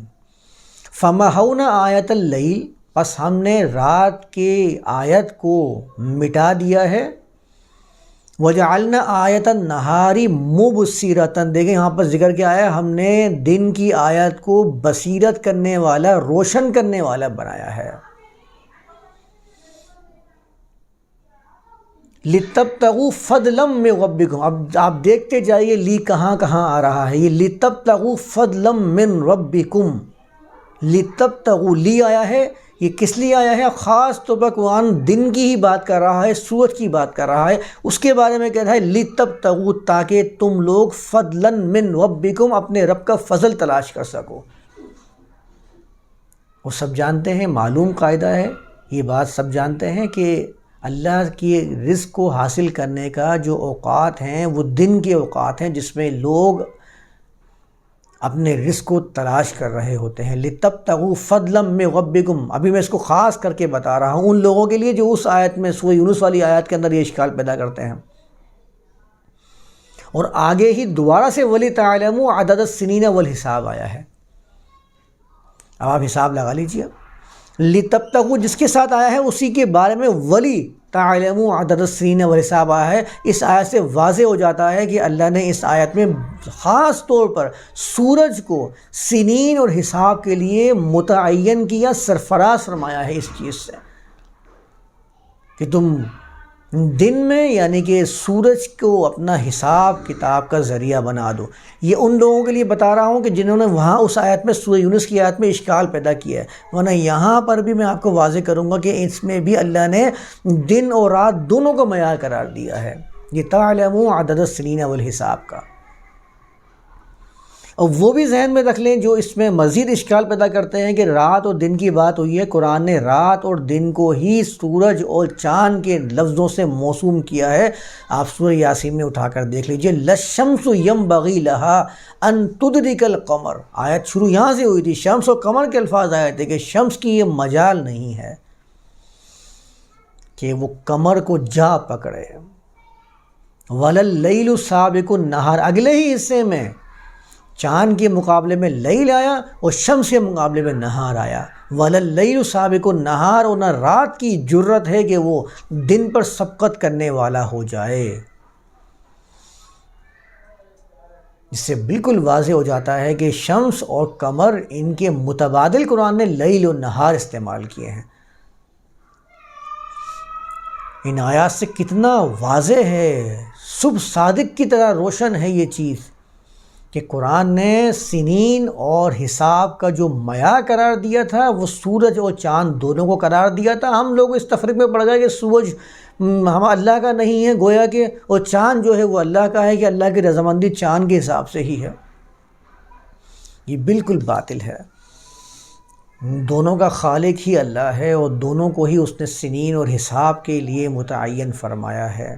فَمَحَوْنَا آیَتَ اللَّيْلِ، پس ہم نے رات کے آیت کو مٹا دیا ہے۔ وَجَعَلْنَا آیَتَ النَّهَارِ مُبْصِرَةً، دیکھیں یہاں پر ذکر کیا ہے، ہم نے دن کی آیت کو بصیرت کرنے والا، روشن کرنے والا بنایا ہے۔ لِتَبْتَغُوا فَضْلًا مِّن رَبِّكُمْ، اب آپ دیکھتے جائیے لی کہاں کہاں آ رہا ہے، یہ لِتَبْتَغُوا فَضْلًا مِّن رَبِّكُمْ، لِتَبْتَغُوا لی آیا ہے، یہ کس لیے آیا ہے؟ خاص طور پر قرآن دن کی ہی بات کر رہا ہے، سورج کی بات کر رہا ہے، اس کے بارے میں کہہ رہا ہے لِتَبْتَغُوا، تاکہ تم لوگ فَضْلًا مِّن رَبِّكُمْ، اپنے رب کا فضل تلاش کر سکو۔ وہ سب جانتے ہیں، معلوم قاعدہ ہے، یہ بات سب جانتے ہیں کہ اللہ کی رزق کو حاصل کرنے کا جو اوقات ہیں وہ دن کے اوقات ہیں، جس میں لوگ اپنے رزق کو تلاش کر رہے ہوتے ہیں۔ لِتَبْتَغُوا فَضْلًا مِّن رَبِّكُمْ، ابھی میں اس کو خاص کر کے بتا رہا ہوں ان لوگوں کے لیے جو اس آیت میں، سورہ یونس والی آیت کے اندر یہ اشکال پیدا کرتے ہیں۔ اور آگے ہی دوبارہ سے وَلِتَعْلَمُوا عَدَدَ السِّنِينَ وَالْحِسَابَ آیا ہے۔ اب آپ حساب لگا لیجیے، لِتَبْتَغُوا جس کے ساتھ آیا ہے اسی کے بارے میں وَلِتَعْلَمُوا عَدَدَ السِّنِينَ وَالْحِسَابَ آیا ہے۔ اس آیت سے واضح ہو جاتا ہے کہ اللہ نے اس آیت میں خاص طور پر سورج کو سنین اور حساب کے لیے متعین کیا، سرفراز فرمایا ہے اس چیز سے کہ تم دن میں، یعنی کہ سورج کو اپنا حساب کتاب کا ذریعہ بنا دو۔ یہ ان لوگوں کے لیے بتا رہا ہوں کہ جنہوں نے وہاں اس آیت میں، سورہ یونس کی آیت میں اشکال پیدا کیا ہے، ورنہ یہاں پر بھی میں آپ کو واضح کروں گا کہ اس میں بھی اللہ نے دن اور رات دونوں کو معیار قرار دیا ہے، یہ تعلموا عدد السنین والحساب کا۔ اور وہ بھی ذہن میں رکھ لیں جو اس میں مزید اشکال پیدا کرتے ہیں کہ رات اور دن کی بات ہوئی ہے، قرآن نے رات اور دن کو ہی سورج اور چاند کے لفظوں سے موسوم کیا ہے۔ آپ سورہ یاسین میں اٹھا کر دیکھ لیجئے، لَلشَّمْسُ يَنبَغِي لَهَا أَن تُدْرِكَ الْقَمَرَ، آیت شروع یہاں سے ہوئی تھی، شمس اور قمر کے الفاظ آئے تھے کہ شمس کی یہ مجال نہیں ہے کہ وہ قمر کو جا پکڑے۔ وَلَا اللَّيْلُ سَابِقُ النَّهَارِ، اگلے ہی حصے میں چاند کے مقابلے میں لیل آیا اور شمس کے مقابلے میں نہار آیا۔ وَلَا اللَّيْلُ سَابِقُ النَّهَارِ، اور نہ رات کی جرت ہے کہ وہ دن پر سبقت کرنے والا ہو جائے۔ اس سے بالکل واضح ہو جاتا ہے کہ شمس اور قمر، ان کے متبادل قرآن نے لیل و نہار استعمال کیے ہیں۔ ان آیات سے کتنا واضح ہے، صبح صادق کی طرح روشن ہے یہ چیز کہ قرآن نے سنین اور حساب کا جو معیار قرار دیا تھا وہ سورج اور چاند دونوں کو قرار دیا تھا۔ ہم لوگ اس تفریق میں پڑ گئے کہ سورج ہم اللہ کا نہیں ہے گویا کہ، اور چاند جو ہے وہ اللہ کا ہے کہ اللہ کی رضامندی چاند کے حساب سے ہی ہے۔ یہ بالکل باطل ہے۔ دونوں کا خالق ہی اللہ ہے اور دونوں کو ہی اس نے سنین اور حساب کے لیے متعین فرمایا ہے۔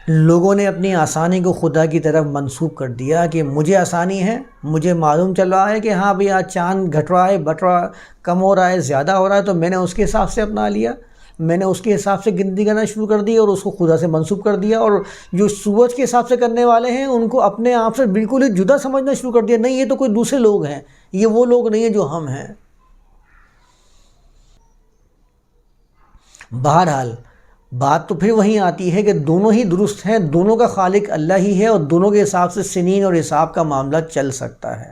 لوگوں نے اپنی آسانی کو خدا کی طرف منسوب کر دیا کہ مجھے آسانی ہے، مجھے معلوم چل رہا ہے کہ ہاں بھئی آج چاند گھٹ رہا ہے، بٹ رہا، کم ہو رہا ہے، زیادہ ہو رہا ہے، تو میں نے اس کے حساب سے اپنا لیا، میں نے اس کے حساب سے گنتی کرنا شروع کر دی اور اس کو خدا سے منسوب کر دیا۔ اور جو سورج کے حساب سے کرنے والے ہیں ان کو اپنے آپ سے بالکل ہی جدا سمجھنا شروع کر دیا، نہیں یہ تو کوئی دوسرے لوگ ہیں، یہ وہ لوگ نہیں ہیں جو ہم ہیں۔ بہرحال بات تو پھر وہیں آتی ہے کہ دونوں ہی درست ہیں، دونوں کا خالق اللہ ہی ہے اور دونوں کے حساب سے سنین اور حساب کا معاملہ چل سکتا ہے۔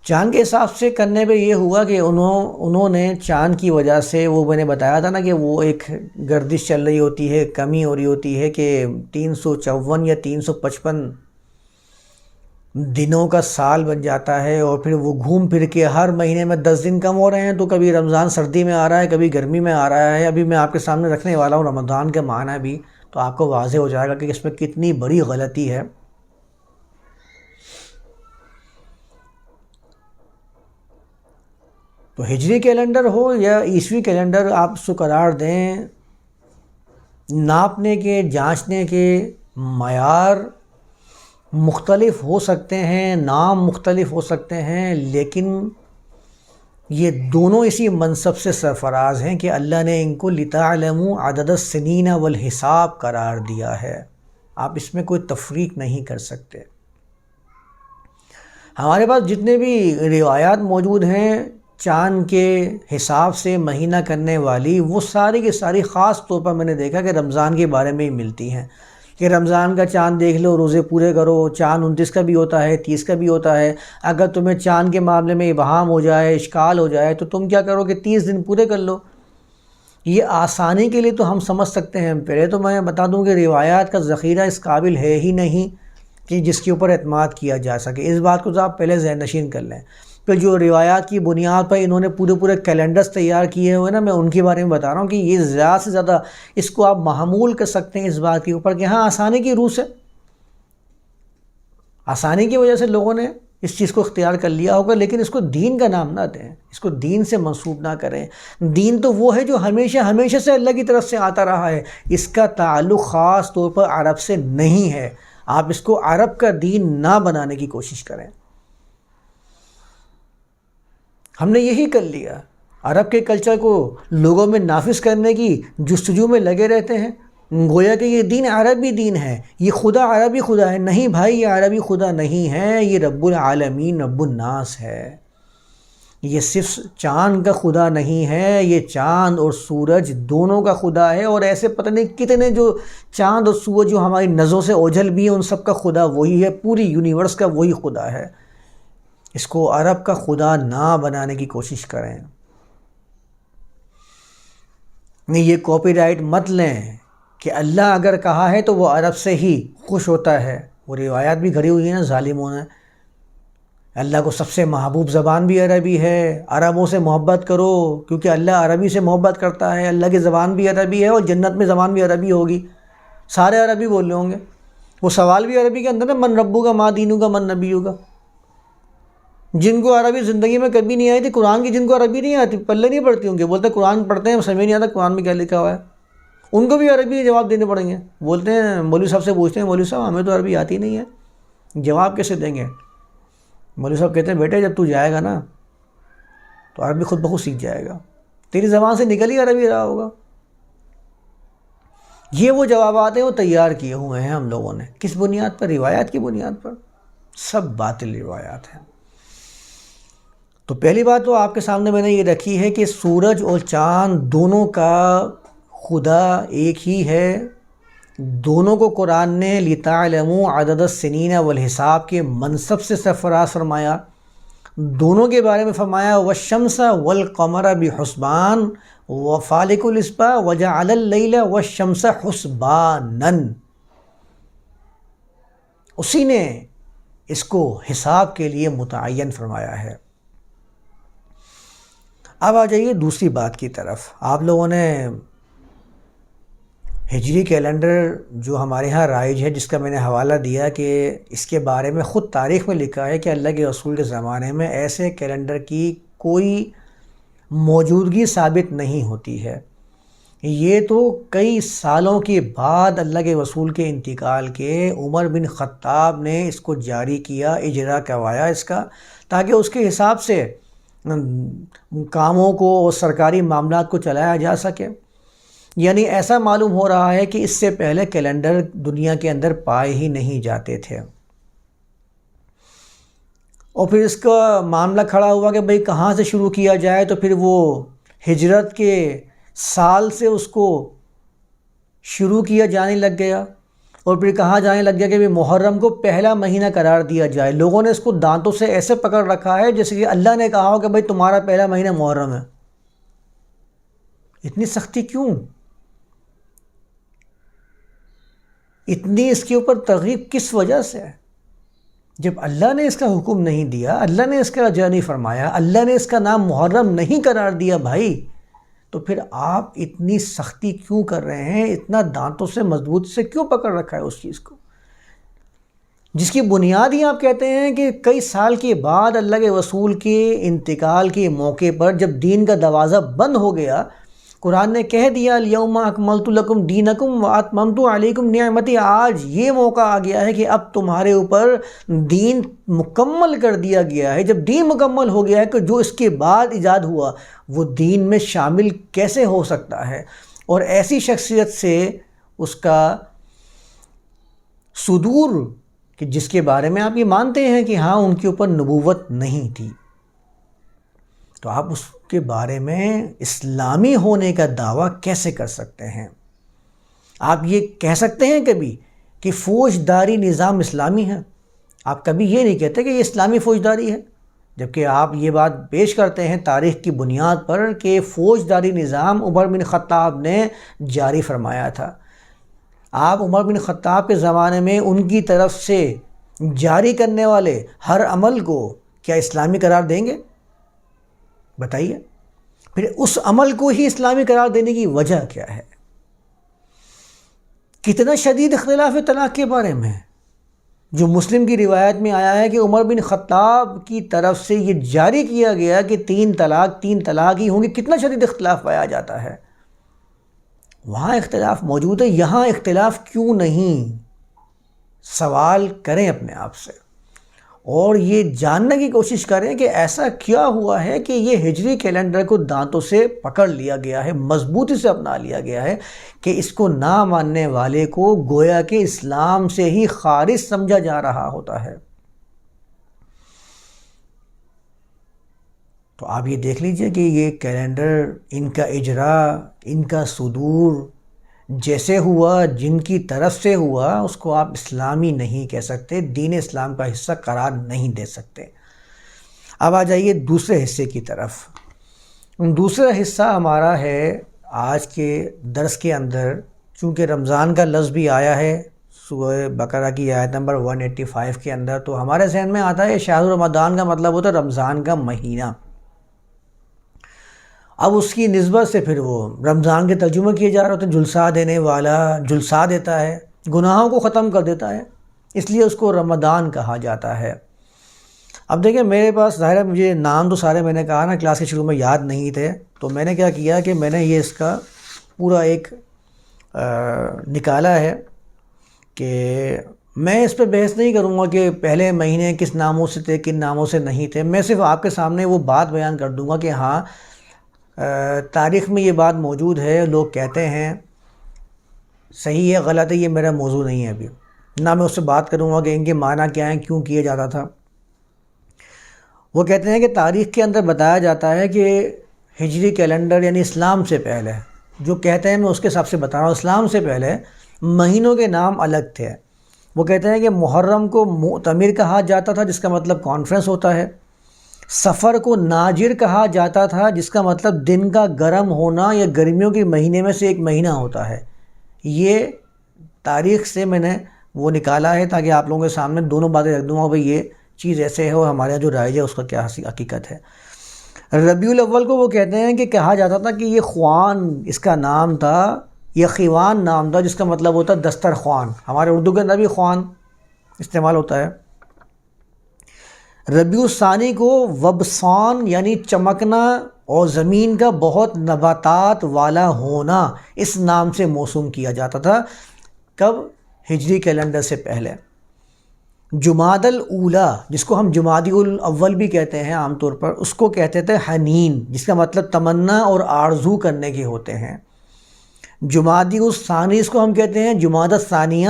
چاند کے حساب سے کرنے پہ یہ ہوا کہ انہوں نے چاند کی وجہ سے، وہ میں نے بتایا تھا نا کہ وہ ایک گردش چل رہی ہوتی ہے، کمی ہو رہی ہوتی ہے کہ 354 یا 355 دنوں کا سال بن جاتا ہے، اور پھر وہ گھوم پھر کے ہر مہینے میں 10 دن کم ہو رہے ہیں، تو کبھی رمضان سردی میں آ رہا ہے، کبھی گرمی میں آ رہا ہے۔ ابھی میں آپ کے سامنے رکھنے والا ہوں رمضان کے معنی بھی، تو آپ کو واضح ہو جائے گا کہ اس میں کتنی بڑی غلطی ہے۔ تو ہجری کیلنڈر ہو یا عیسوی کیلنڈر، آپ اس کو قرار دیں، ناپنے کے، جانچنے کے معیار مختلف ہو سکتے ہیں، نام مختلف ہو سکتے ہیں، لیکن یہ دونوں اسی منصب سے سرفراز ہیں کہ اللہ نے ان کو لِتَعْلَمُوا عَدَدَ السِّنِينَ وَالْحِسَاب قرار دیا ہے۔ آپ اس میں کوئی تفریق نہیں کر سکتے۔ ہمارے پاس جتنے بھی روایات موجود ہیں چاند کے حساب سے مہینہ کرنے والی، وہ ساری کی ساری خاص طور پر میں نے دیکھا کہ رمضان کے بارے میں ہی ملتی ہیں، کہ رمضان کا چاند دیکھ لو، روزے پورے کرو۔ چاند 29 کا بھی ہوتا ہے، 30 کا بھی ہوتا ہے۔ اگر تمہیں چاند کے معاملے میں ابہام ہو جائے، اشکال ہو جائے، تو تم کیا کرو کہ 30 دن پورے کر لو۔ یہ آسانی کے لیے تو ہم سمجھ سکتے ہیں۔ پہلے تو میں بتا دوں کہ روایات کا ذخیرہ اس قابل ہے ہی نہیں کہ جس کے اوپر اعتماد کیا جا سکے۔ اس بات کو تو آپ پہلے ذہن نشین کر لیں۔ پھر جو روایات کی بنیاد پر انہوں نے پورے کیلنڈرز تیار کیے ہوئے نا، میں ان کے بارے میں بتا رہا ہوں کہ یہ زیادہ سے زیادہ اس کو آپ محمول کر سکتے ہیں اس بات کے اوپر کہ ہاں آسانی کی روح سے، آسانی کی وجہ سے لوگوں نے اس چیز کو اختیار کر لیا ہوگا، لیکن اس کو دین کا نام نہ دیں، اس کو دین سے منسوب نہ کریں۔ دین تو وہ ہے جو ہمیشہ سے اللہ کی طرف سے آتا رہا ہے، اس کا تعلق خاص طور پر عرب سے نہیں ہے۔ آپ اس کو عرب کا دین نہ بنانے کی کوشش کریں۔ ہم نے یہی کر لیا، عرب کے کلچر کو لوگوں میں نافذ کرنے کی جستجو میں لگے رہتے ہیں، گویا کہ یہ دین عربی دین ہے، یہ خدا عربی خدا ہے۔ نہیں بھائی، یہ عربی خدا نہیں ہے، یہ رب العالمین رب الناس ہے۔ یہ صرف چاند کا خدا نہیں ہے، یہ چاند اور سورج دونوں کا خدا ہے، اور ایسے پتہ نہیں کتنے جو چاند اور سورج جو ہماری نظروں سے اوجھل بھی ہیں، ان سب کا خدا وہی ہے، پوری یونیورس کا وہی خدا ہے۔ اس کو عرب کا خدا نہ بنانے کی کوشش کریں۔ نہیں، یہ کاپی رائٹ مت لیں کہ اللہ اگر کہا ہے تو وہ عرب سے ہی خوش ہوتا ہے۔ وہ روایات بھی گھڑی ہوئی ہیں نا ظالموں نے۔ اللہ کو سب سے محبوب زبان بھی عربی ہے، عربوں سے محبت کرو کیونکہ اللہ عربی سے محبت کرتا ہے، اللہ کی زبان بھی عربی ہے، اور جنت میں زبان بھی عربی ہوگی، سارے عربی بول رہے ہوں گے۔ وہ سوال بھی عربی کے اندر نا، من ربو کا، ما دینو کا، من نبیو کا۔ جن کو عربی زندگی میں کبھی نہیں آئی تھی، قرآن کی جن کو عربی نہیں آتی، پلے نہیں پڑتی ہوں گے، بولتے ہیں قرآن پڑھتے ہیں سمجھ نہیں آتا قرآن میں کیا لکھا ہوا ہے، ان کو بھی عربی جواب دینے پڑیں گے۔ بولتے ہیں مولوی صاحب سے پوچھتے ہیں، مولوی صاحب ہمیں تو عربی آتی نہیں ہے، جواب کیسے دیں گے؟ مولوی صاحب کہتے ہیں بیٹے جب تو جائے گا نا تو عربی خود بخود سیکھ جائے گا، تیری زبان سے نکل ہی عربی رہا ہوگا۔ یہ وہ جوابات ہیں وہ تیار کیے ہوئے ہیں ہم لوگوں نے، کس بنیاد پر؟ روایات کی بنیاد پر۔ سب باطل روایات ہیں۔ تو پہلی بات تو آپ کے سامنے میں نے یہ رکھی ہے کہ سورج اور چاند دونوں کا خدا ایک ہی ہے۔ دونوں کو قرآن نے لِتَعْلَمُوا عَدَدَ السِّنِينَ وَالْحِسَاب کے منصب سے سرفراز فرمایا۔ دونوں کے بارے میں فرمایا وَالشَّمْسَ وَالْقَمَرَ بِحُسْبَانٍ وَفَالِقُ الْإِصْبَاحِ وَجَعَلَ اللَّيْلَ وَالشَّمْسَ حُسْبَانًا۔ اسی نے اس کو حساب کے لیے متعین فرمایا ہے۔ اب آ جائیے دوسری بات کی طرف۔ آپ لوگوں نے ہجری کیلنڈر جو ہمارے ہاں رائج ہے، جس کا میں نے حوالہ دیا کہ اس کے بارے میں خود تاریخ میں لکھا ہے کہ اللہ کے رسول کے زمانے میں ایسے کیلنڈر کی کوئی موجودگی ثابت نہیں ہوتی ہے۔ یہ تو کئی سالوں کے بعد اللہ کے رسول کے انتقال کے عمر بن خطاب نے اس کو جاری کیا، اجرا کروایا اس کا، تاکہ اس کے حساب سے کاموں کو اور سرکاری معاملات کو چلایا جا سکے۔ یعنی ایسا معلوم ہو رہا ہے کہ اس سے پہلے کیلنڈر دنیا کے اندر پائے ہی نہیں جاتے تھے۔ اور پھر اس کا معاملہ کھڑا ہوا کہ بھئی کہاں سے شروع کیا جائے، تو پھر وہ ہجرت کے سال سے اس کو شروع کیا جانے لگ گیا، اور پھر کہاں جانے لگ گیا کہ بھی محرم کو پہلا مہینہ قرار دیا جائے۔ لوگوں نے اس کو دانتوں سے ایسے پکڑ رکھا ہے جیسے کہ اللہ نے کہا ہو کہ بھئی تمہارا پہلا مہینہ محرم ہے۔ اتنی سختی کیوں؟ اتنی اس کے اوپر ترغیب کس وجہ سے ہے؟ جب اللہ نے اس کا حکم نہیں دیا، اللہ نے اس کا اجرا نہیں فرمایا، اللہ نے اس کا نام محرم نہیں قرار دیا بھائی، تو پھر آپ اتنی سختی کیوں کر رہے ہیں؟ اتنا دانتوں سے مضبوط سے کیوں پکڑ رکھا ہے اس چیز کو، جس کی بنیاد ہی آپ کہتے ہیں کہ کئی سال کے بعد اللہ کے رسول کے انتقال کے موقع پر جب دین کا دروازہ بند ہو گیا، قرآن نے کہہ دیا الیوم اکملت لکم دینکم واتممت علیکم نعمتی، آج یہ موقع آ گیا ہے کہ اب تمہارے اوپر دین مکمل کر دیا گیا ہے۔ جب دین مکمل ہو گیا ہے کہ جو اس کے بعد ایجاد ہوا وہ دین میں شامل کیسے ہو سکتا ہے؟ اور ایسی شخصیت سے اس کا صدور کہ جس کے بارے میں آپ یہ مانتے ہیں کہ ہاں ان کے اوپر نبوت نہیں تھی، تو آپ اس کے بارے میں اسلامی ہونے کا دعویٰ کیسے کر سکتے ہیں؟ آپ یہ کہہ سکتے ہیں کبھی کہ فوجداری نظام اسلامی ہے؟ آپ کبھی یہ نہیں کہتے کہ یہ اسلامی فوجداری ہے، جبکہ آپ یہ بات پیش کرتے ہیں تاریخ کی بنیاد پر کہ فوجداری نظام عمر بن خطاب نے جاری فرمایا تھا۔ آپ عمر بن خطاب کے زمانے میں ان کی طرف سے جاری کرنے والے ہر عمل کو کیا اسلامی قرار دیں گے؟ بتائیے، پھر اس عمل کو ہی اسلامی قرار دینے کی وجہ کیا ہے؟ کتنا شدید اختلاف طلاق کے بارے میں، جو مسلم کی روایت میں آیا ہے کہ عمر بن خطاب کی طرف سے یہ جاری کیا گیا کہ 3 طلاق ہی ہوں گے، کتنا شدید اختلاف پایا جاتا ہے۔ وہاں اختلاف موجود ہے، یہاں اختلاف کیوں نہیں؟ سوال کریں اپنے آپ سے اور یہ جاننے کی کوشش کریں کہ ایسا کیا ہوا ہے کہ یہ ہجری کیلنڈر کو دانتوں سے پکڑ لیا گیا ہے، مضبوطی سے اپنا لیا گیا ہے کہ اس کو نہ ماننے والے کو گویا کہ اسلام سے ہی خارج سمجھا جا رہا ہوتا ہے۔ تو آپ یہ دیکھ لیجئے کہ یہ کیلنڈر، ان کا اجرا، ان کا صدور جیسے ہوا، جن کی طرف سے ہوا، اس کو آپ اسلامی نہیں کہہ سکتے، دین اسلام کا حصہ قرار نہیں دے سکتے۔ اب آ جائیے دوسرے حصے کی طرف۔ دوسرا حصہ ہمارا ہے آج کے درس کے اندر، چونکہ رمضان کا لفظ بھی آیا ہے سورہ بقرہ کی آیت نمبر 185 کے اندر، تو ہمارے ذہن میں آتا ہے شہر رمضان کا مطلب ہوتا ہے رمضان کا مہینہ۔ اب اس کی نسبت سے پھر وہ رمضان کے ترجمہ کیے جا رہے ہوتے ہیں، جلسہ دینے والا جلسہ دیتا ہے، گناہوں کو ختم کر دیتا ہے، اس لیے اس کو رمضان کہا جاتا ہے۔ اب دیکھیں میرے پاس ظاہر ہے مجھے نام تو سارے میں نے کہا نا کلاس کے شروع میں یاد نہیں تھے، تو میں نے کیا کیا کہ میں نے یہ اس کا پورا ایک نکالا ہے کہ میں اس پہ بحث نہیں کروں گا کہ پہلے مہینے کس ناموں سے تھے کن ناموں سے نہیں تھے، میں صرف آپ کے سامنے وہ بات بیان کر دوں گا کہ ہاں تاریخ میں یہ بات موجود ہے، لوگ کہتے ہیں، صحیح ہے غلط ہے یہ میرا موضوع نہیں ہے ابھی، نہ میں اس سے بات کروں گا کہ ان کے معنی کیا ہیں، کیوں کیا جاتا تھا۔ وہ کہتے ہیں کہ تاریخ کے اندر بتایا جاتا ہے کہ ہجری کیلنڈر یعنی اسلام سے پہلے، جو کہتے ہیں میں اس کے حساب سے بتا رہا ہوں، اسلام سے پہلے مہینوں کے نام الگ تھے۔ وہ کہتے ہیں کہ محرم کو معتمر کہا جاتا تھا جس کا مطلب کانفرنس ہوتا ہے، سفر کو ناجر کہا جاتا تھا جس کا مطلب دن کا گرم ہونا یا گرمیوں کے مہینے میں سے ایک مہینہ ہوتا ہے۔ یہ تاریخ سے میں نے وہ نکالا ہے تاکہ آپ لوگوں کے سامنے دونوں باتیں رکھ دوں گا، بھئی یہ چیز ایسے ہے اور ہمارے یہاں جو رائج ہے اس کا کیا حقیقت ہے۔ ربیع الاول کو وہ کہتے ہیں کہ کہا جاتا تھا کہ یہ خوان اس کا نام تھا، یا خوان نام تھا جس کا مطلب ہوتا ہے دسترخوان، ہمارے اردو کے اندر بھی خوان استعمال ہوتا ہے۔ ربیع الثانی کو وبسان یعنی چمکنا اور زمین کا بہت نباتات والا ہونا اس نام سے موسوم کیا جاتا تھا، کب؟ ہجری کیلنڈر سے پہلے۔ جمادی الاولیٰ جس کو ہم جمادی الاول بھی کہتے ہیں عام طور پر، اس کو کہتے تھے حنین جس کا مطلب تمنا اور آرزو کرنے کے ہوتے ہیں۔ جمادی الثانی اس کو ہم کہتے ہیں جمادی الثانیہ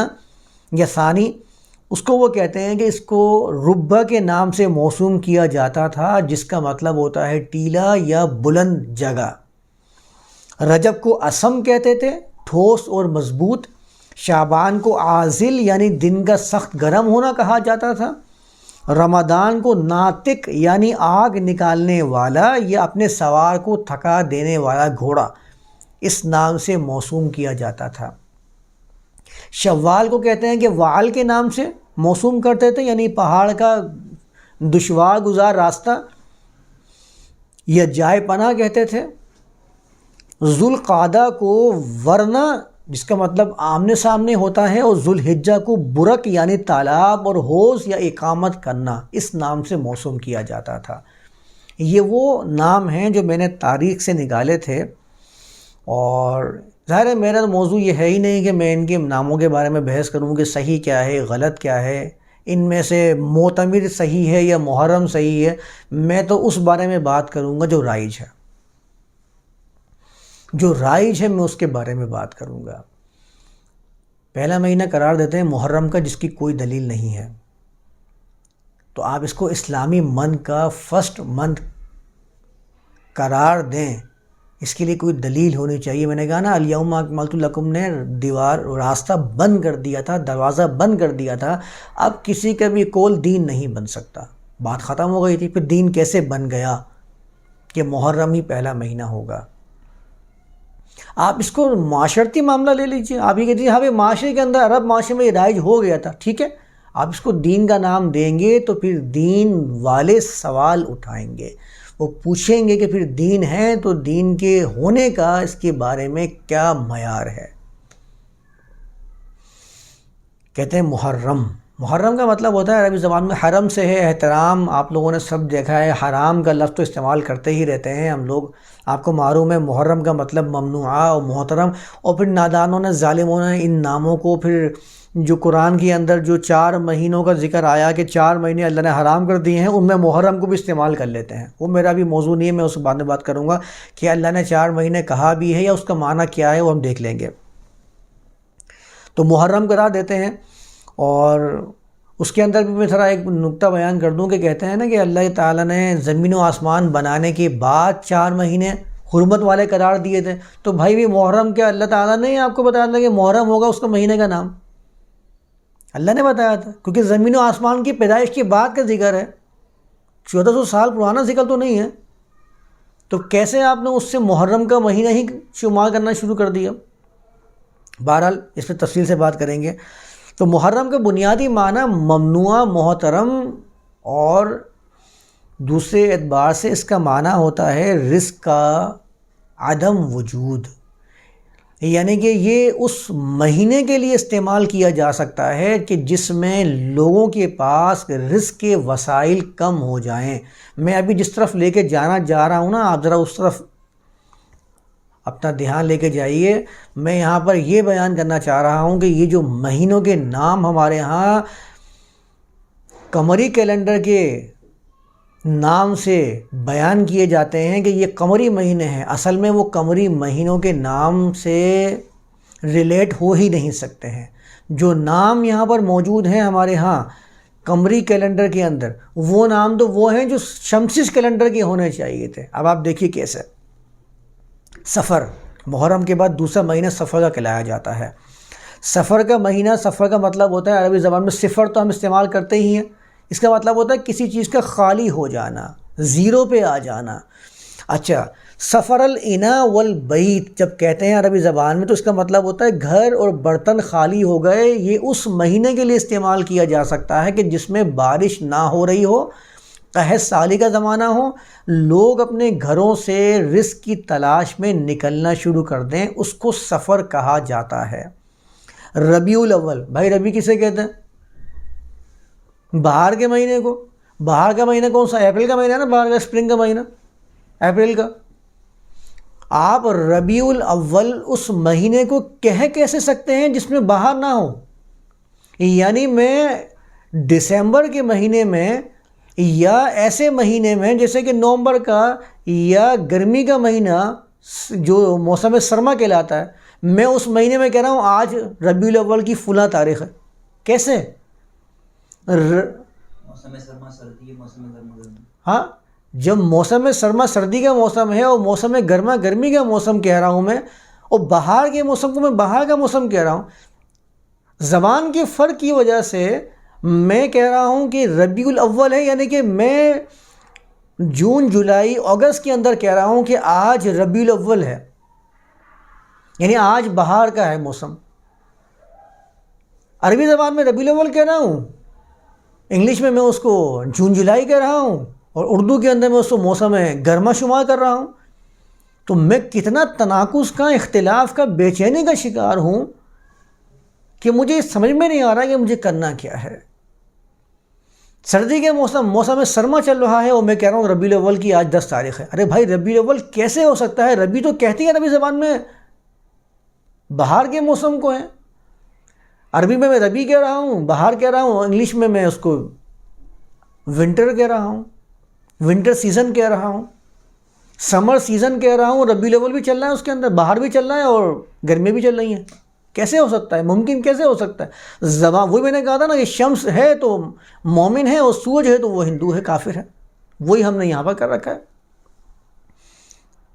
یا ثانی، اس کو وہ کہتے ہیں کہ اس کو ربہ کے نام سے موسوم کیا جاتا تھا جس کا مطلب ہوتا ہے ٹیلا یا بلند جگہ۔ رجب کو اسم کہتے تھے، ٹھوس اور مضبوط۔ شعبان کو عازل یعنی دن کا سخت گرم ہونا کہا جاتا تھا۔ رمضان کو ناطق یعنی آگ نکالنے والا یا اپنے سوار کو تھکا دینے والا گھوڑا اس نام سے موسوم کیا جاتا تھا۔ شوال کو کہتے ہیں کہ وعل کے نام سے، موسوم کرتے تھے، یعنی پہاڑ کا دشوار گزار راستہ، یا جائے پناہ کہتے تھے۔ ذوالقعدہ کو ورنہ، جس کا مطلب آمنے سامنے ہوتا ہے، اور ذوالحجہ کو برک یعنی تالاب اور حوض یا اقامت کرنا، اس نام سے موسوم کیا جاتا تھا۔ یہ وہ نام ہیں جو میں نے تاریخ سے نکالے تھے، اور ظاہر ہے میرا موضوع یہ ہے ہی نہیں کہ میں ان کے ناموں کے بارے میں بحث کروں کہ صحیح کیا ہے غلط کیا ہے، ان میں سے معتمر صحیح ہے یا محرم صحیح ہے۔ میں تو اس بارے میں بات کروں گا جو رائج ہے، جو رائج ہے میں اس کے بارے میں بات کروں گا۔ پہلا مہینہ قرار دیتے ہیں محرم کا، جس کی کوئی دلیل نہیں ہے، تو آپ اس کو اسلامی منتھ کا فرسٹ منتھ قرار دیں، اس کے لیے کوئی دلیل ہونی چاہیے۔ میں نے کہا نا الیوم اکملت لکم نے راستہ بند کر دیا تھا، دروازہ بند کر دیا تھا، اب کسی کا بھی قول دین نہیں بن سکتا، بات ختم ہو گئی تھی۔ پھر دین کیسے بن گیا کہ محرم ہی پہلا مہینہ ہوگا؟ آپ اس کو معاشرتی معاملہ لے لیجئے، آپ یہ کہتے ہیں ہاں بھائی معاشرے کے اندر، عرب معاشرے میں یہ رائج ہو گیا تھا، ٹھیک ہے، آپ اس کو دین کا نام دیں گے تو پھر دین والے سوال اٹھائیں گے، وہ پوچھیں گے کہ پھر دین ہے تو دین کے ہونے کا اس کے بارے میں کیا معیار ہے۔ کہتے ہیں محرم، محرم کا مطلب ہوتا ہے عربی زبان میں حرم سے ہے احترام، آپ لوگوں نے سب دیکھا ہے، حرام کا لفظ تو استعمال کرتے ہی رہتے ہیں ہم لوگ، آپ کو معلوم ہے محرم کا مطلب ممنوعہ اور محترم، اور پھر نادانوں نے ظالموں نے ان ناموں کو، پھر جو قرآن کے اندر جو 4 مہینوں کا ذکر آیا کہ 4 مہینے اللہ نے حرام کر دیے ہیں، ان میں محرم کو بھی استعمال کر لیتے ہیں۔ وہ میرا بھی موضوع نہیں ہے، میں اس کے بعد میں بات کروں گا کہ اللہ نے 4 مہینے کہا بھی ہے یا اس کا معنی کیا ہے، وہ ہم دیکھ لیں گے۔ تو محرم کرا دیتے ہیں، اور اس کے اندر بھی میں تھوڑا ایک نقطہ بیان کر دوں کہ کہتے ہیں نا کہ اللہ تعالیٰ نے زمین و آسمان بنانے کے بعد 4 مہینے حرمت والے قرار دیے تھے، تو بھائی بھی محرم کیا اللہ تعالیٰ نے آپ کو بتایا تھا کہ محرم ہوگا اس کا مہینے کا نام؟ اللہ نے بتایا تھا، کیونکہ زمین و آسمان کی پیدائش کے بعد کا ذکر ہے، 1400 سال پرانا ذکر تو نہیں ہے، تو کیسے آپ نے اس سے محرم کا مہینہ ہی شمار کرنا شروع کر دیا؟ بہرحال اس پہ تفصیل سے بات کریں گے۔ تو محرم کا بنیادی معنی ممنوع، محترم، اور دوسرے اعتبار سے اس کا معنی ہوتا ہے رزق کا عدم وجود، یعنی کہ یہ اس مہینے کے لیے استعمال کیا جا سکتا ہے کہ جس میں لوگوں کے پاس رزق کے وسائل کم ہو جائیں۔ میں ابھی جس طرف لے کے جانا جا رہا ہوں نا، آپ ذرا اس طرف اپنا دھیان لے کے جائیے۔ میں یہاں پر یہ بیان کرنا چاہ رہا ہوں کہ یہ جو مہینوں کے نام ہمارے ہاں قمری کیلنڈر کے نام سے بیان کیے جاتے ہیں کہ یہ قمری مہینے ہیں، اصل میں وہ قمری مہینوں کے نام سے ریلیٹ ہو ہی نہیں سکتے ہیں۔ جو نام یہاں پر موجود ہیں ہمارے ہاں قمری کیلنڈر کے اندر، وہ نام تو وہ ہیں جو شمسی کیلنڈر کے ہونے چاہیے تھے۔ اب آپ دیکھیے کیسے، سفر، محرم کے بعد دوسرا مہینہ سفر کا کہلایا جاتا ہے۔ سفر کا مہینہ، سفر کا مطلب ہوتا ہے عربی زبان میں صفر تو ہم استعمال کرتے ہی ہیں، اس کا مطلب ہوتا ہے کسی چیز کا خالی ہو جانا، زیرو پہ آ جانا۔ اچھا، سفر الانا والبیت جب کہتے ہیں عربی زبان میں تو اس کا مطلب ہوتا ہے گھر اور برتن خالی ہو گئے۔ یہ اس مہینے کے لیے استعمال کیا جا سکتا ہے کہ جس میں بارش نہ ہو رہی ہو، قحط سالی کا زمانہ ہو، لوگ اپنے گھروں سے رزق کی تلاش میں نکلنا شروع کر دیں، اس کو سفر کہا جاتا ہے۔ ربیع الاول، بھائی ربیع کسے کہتے ہیں؟ بہار کے مہینے کو۔ بہار کا مہینہ کون سا؟ اپریل کا مہینہ ہے نا، بہار کا اسپرنگ کا مہینہ، اپریل کا۔ آپ ربیع الاول اس مہینے کو کہہ کیسے سکتے ہیں جس میں بہار نہ ہو؟ یعنی میں دسمبر کے مہینے میں یا ایسے مہینے میں جیسے کہ نومبر کا یا گرمی کا مہینہ جو موسم سرما کہلاتا ہے، میں اس مہینے میں کہہ رہا ہوں آج ربیع الاول کی فلاں تاریخ ہے، کیسے؟ موسم سرما سردی ہے، موسم گرما گرمی۔ ہاں، جب موسم سرما سردی کا موسم ہے اور موسم گرما گرمی کا موسم کہہ رہا ہوں میں، اور بہار کے موسم کو میں بہار کا موسم کہہ رہا ہوں، زبان کے فرق کی وجہ سے میں کہہ رہا ہوں کہ ربیع الاول ہے، یعنی کہ میں جون جولائی اگست کے اندر کہہ رہا ہوں کہ آج ربیع الاول ہے، یعنی آج بہار کا ہے موسم۔ عربی زبان میں ربیع الاول کہہ رہا ہوں انگلش میں اس کو جون جولائی کہہ رہا ہوں اور اردو کے اندر میں اس کو موسم گرما شمار کر رہا ہوں. تو میں کتنا تناقض کا، اختلاف کا، بے چینی کا شکار ہوں کہ مجھے سمجھ میں نہیں آ رہا کہ مجھے کرنا کیا ہے. سردی کے موسم سرما چل رہا ہے اور میں کہہ رہا ہوں ربیع الاول کی آج 10 تاریخ ہے. ارے بھائی ربیع الاول کیسے ہو سکتا ہے؟ ربیع تو کہتی ہے عربی زبان میں بہار کے موسم کو ہے. عربی میں ربیع کہہ رہا ہوں، بہار کہہ رہا ہوں، انگلش میں اس کو ونٹر کہہ رہا ہوں، ونٹر سیزن کہہ رہا ہوں، سمر سیزن کہہ رہا ہوں. ربیع الاول بھی چل رہا ہے، اس کے اندر بہار بھی چل رہا ہے اور گرمی بھی چل رہی ہیں. کیسے ہو سکتا ہے؟ ممکن کیسے ہو سکتا ہے؟ زبان وہی میں نے کہا تھا نا کہ شمس ہے تو مومن ہے اور سورج ہے تو وہ ہندو ہے، کافر ہے. وہی ہم نے یہاں پر کر رکھا ہے.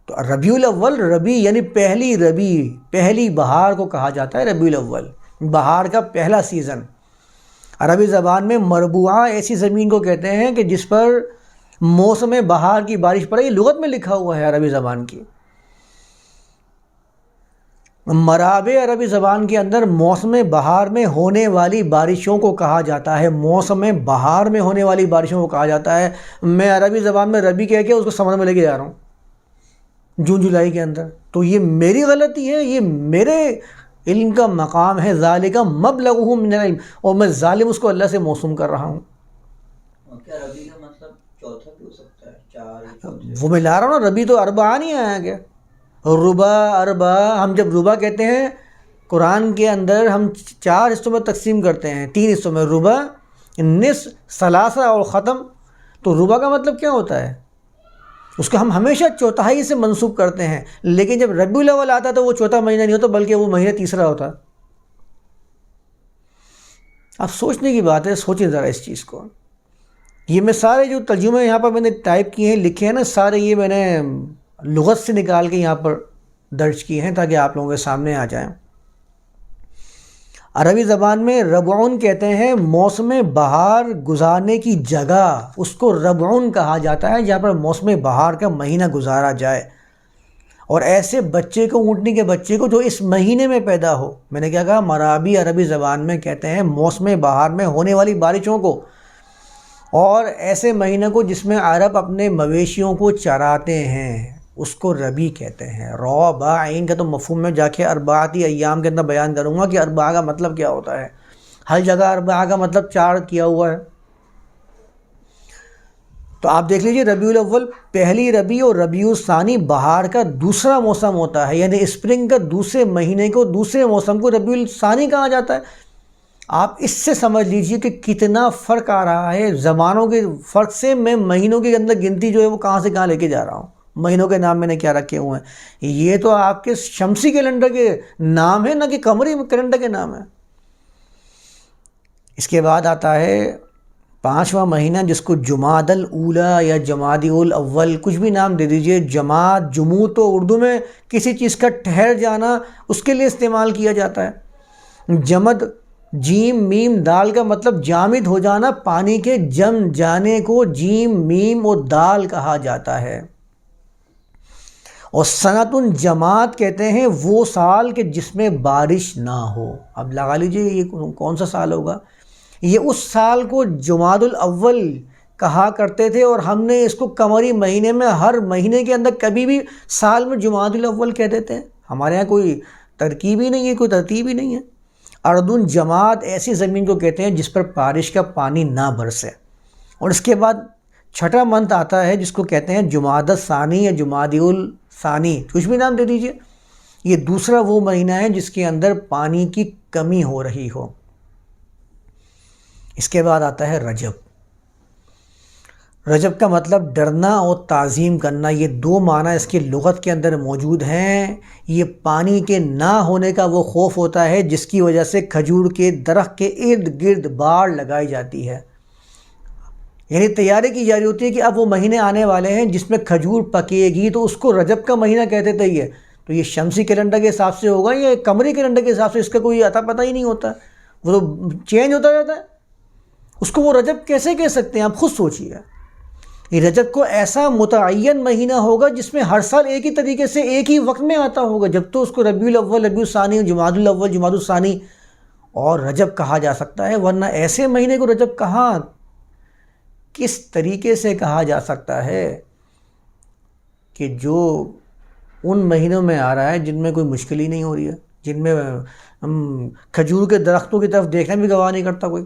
تو ربیع الاول، ربیع یعنی پہلی ربیع، پہلی بہار کو کہا جاتا ہے ربیع الاول، بہار کا پہلا سیزن. عربی زبان میں مربوعہ ایسی زمین کو کہتے ہیں کہ جس پر موسم بہار کی بارش پڑے. یہ لغت میں لکھا ہوا ہے عربی زبان کی. مرابع عربی زبان کے اندر موسم بہار میں ہونے والی بارشوں کو کہا جاتا ہے، موسم بہار میں ہونے والی بارشوں کو کہا جاتا ہے. میں عربی زبان میں ربیع کہہ کے اس کو سمجھ میں لے کے جا رہا ہوں جون جولائی کے اندر. تو یہ میری غلطی ہے، یہ میرے علم کا مقام ہے. ذالک مبلغہم من العلم، اور میں ظالم اس کو اللہ سے موسوم کر رہا ہوں. کیا ربیع کا مطلب چوتھا بھی ہو سکتا ہے؟ 4 وہ میں لا رہا ہوں نا، ربیع تو اربعہ نہیں آیا کیا؟ ربع، اربع. ہم جب ربع کہتے ہیں قرآن کے اندر ہم 4 حصوں میں تقسیم کرتے ہیں، 3 حصوں میں، ربع، نصف، ثلاثہ اور ختم. تو ربع کا مطلب کیا ہوتا ہے؟ اس کو ہم ہمیشہ چوتھائی سے منسوب کرتے ہیں، لیکن جب ربیع الاول آتا تو وہ چوتھا مہینہ نہیں ہوتا بلکہ وہ مہینہ تیسرا ہوتا. اب سوچنے کی بات ہے، سوچیں ذرا اس چیز کو. یہ میں سارے جو ترجمے یہاں پر میں نے ٹائپ کیے ہیں، لکھے ہیں نا، سارے یہ میں نے لغت سے نکال کے یہاں پر درج کیے ہیں تاکہ آپ لوگوں کے سامنے آ جائیں. عربی زبان میں ربعون کہتے ہیں موسم بہار گزارنے کی جگہ، اس کو ربعون کہا جاتا ہے جہاں پر موسم بہار کا مہینہ گزارا جائے. اور ایسے بچے کو، اونٹنی کے بچے کو جو اس مہینے میں پیدا ہو، میں نے کیا کہا، مرابی عربی زبان میں کہتے ہیں موسم بہار میں ہونے والی بارشوں کو، اور ایسے مہینے کو جس میں عرب اپنے مویشیوں کو چراتے ہیں اس کو ربیع کہتے ہیں. را با عین کا تو مفہوم میں جا کے اربعاتی ایام کے اندر بیان کروں گا کہ اربعہ کا مطلب کیا ہوتا ہے. ہر جگہ اربعہ کا مطلب 4 کیا ہوا ہے. تو آپ دیکھ لیجئے ربیع الاول پہلی ربیع اور ربیع الثانی بہار کا دوسرا موسم ہوتا ہے، یعنی اسپرنگ کا دوسرے مہینے کو، دوسرے موسم کو ربیع الثانی کہا جاتا ہے. آپ اس سے سمجھ لیجئے کہ کتنا فرق آ رہا ہے. زمانوں کے فرق سے میں مہینوں کے اندر گنتی جو ہے وہ کہاں سے کہاں لے کے جا رہا ہوں. مہینوں کے نام میں نے کیا رکھے ہوئے ہیں؟ یہ تو آپ کے شمسی کیلنڈر کے نام ہے، نہ کہ قمری کیلنڈر کے نام ہے. اس کے بعد آتا ہے 5واں مہینہ جس کو جمادی الاولی یا جمادی الاول، کچھ بھی نام دے دیجئے. جماد، جمود تو اردو میں کسی چیز کا ٹھہر جانا اس کے لیے استعمال کیا جاتا ہے. جمد، جیم میم دال کا مطلب جامد ہو جانا، پانی کے جم جانے کو جیم میم اور دال کہا جاتا ہے. اور سنۃ جماد کہتے ہیں وہ سال کہ جس میں بارش نہ ہو. اب لگا لیجئے یہ کون سا سال ہوگا؟ یہ اس سال کو جمادی الاول کہا کرتے تھے، اور ہم نے اس کو قمری مہینے میں ہر مہینے کے اندر کبھی بھی سال میں جمادی الاول کہہ دیتے ہیں. ہمارے ہاں کوئی ترکیب ہی نہیں ہے، کوئی ترتیب ہی نہیں ہے. اردن جماد ایسی زمین کو کہتے ہیں جس پر بارش کا پانی نہ برسے. اور اس کے بعد 6واں منتھ آتا ہے جس کو کہتے ہیں جمادی الثانی یا جمادی الثانی، کچھ بھی نام دے دیجئے. یہ دوسرا وہ مہینہ ہے جس کے اندر پانی کی کمی ہو رہی ہو. اس کے بعد آتا ہے رجب. رجب کا مطلب ڈرنا اور تعظیم کرنا. یہ 2 معنی اس کی لغت کے اندر موجود ہیں. یہ پانی کے نہ ہونے کا وہ خوف ہوتا ہے جس کی وجہ سے کھجور کے درخت کے ارد گرد باڑ لگائی جاتی ہے. یعنی تیاری کی جا رہی ہوتی ہے کہ اب وہ مہینے آنے والے ہیں جس میں کھجور پکے گی، تو اس کو رجب کا مہینہ کہتے تھے. یہ تو یہ شمسی کیلنڈر کے حساب سے ہوگا یا قمری کیلنڈر کے حساب سے، اس کا کوئی اتا پتہ ہی نہیں ہوتا، وہ تو چینج ہوتا رہتا ہے. اس کو وہ رجب کیسے کہہ سکتے ہیں؟ آپ خود سوچیے. یہ رجب کو ایسا متعین مہینہ ہوگا جس میں ہر سال ایک ہی طریقے سے ایک ہی وقت میں آتا ہوگا، جب تو اس کو ربیع الاول، ربیع الثانی، جمادی الاول، جمادی الثانی اور رجب کہا جا سکتا ہے. ورنہ ایسے مہینے کو رجب کہاں کس طریقے سے کہا جا سکتا ہے کہ جو ان مہینوں میں آ رہا ہے جن میں کوئی مشکل ہی نہیں ہو رہی ہے، جن میں کھجور کے درختوں کی طرف دیکھنا بھی گوارا نہیں کرتا کوئی۔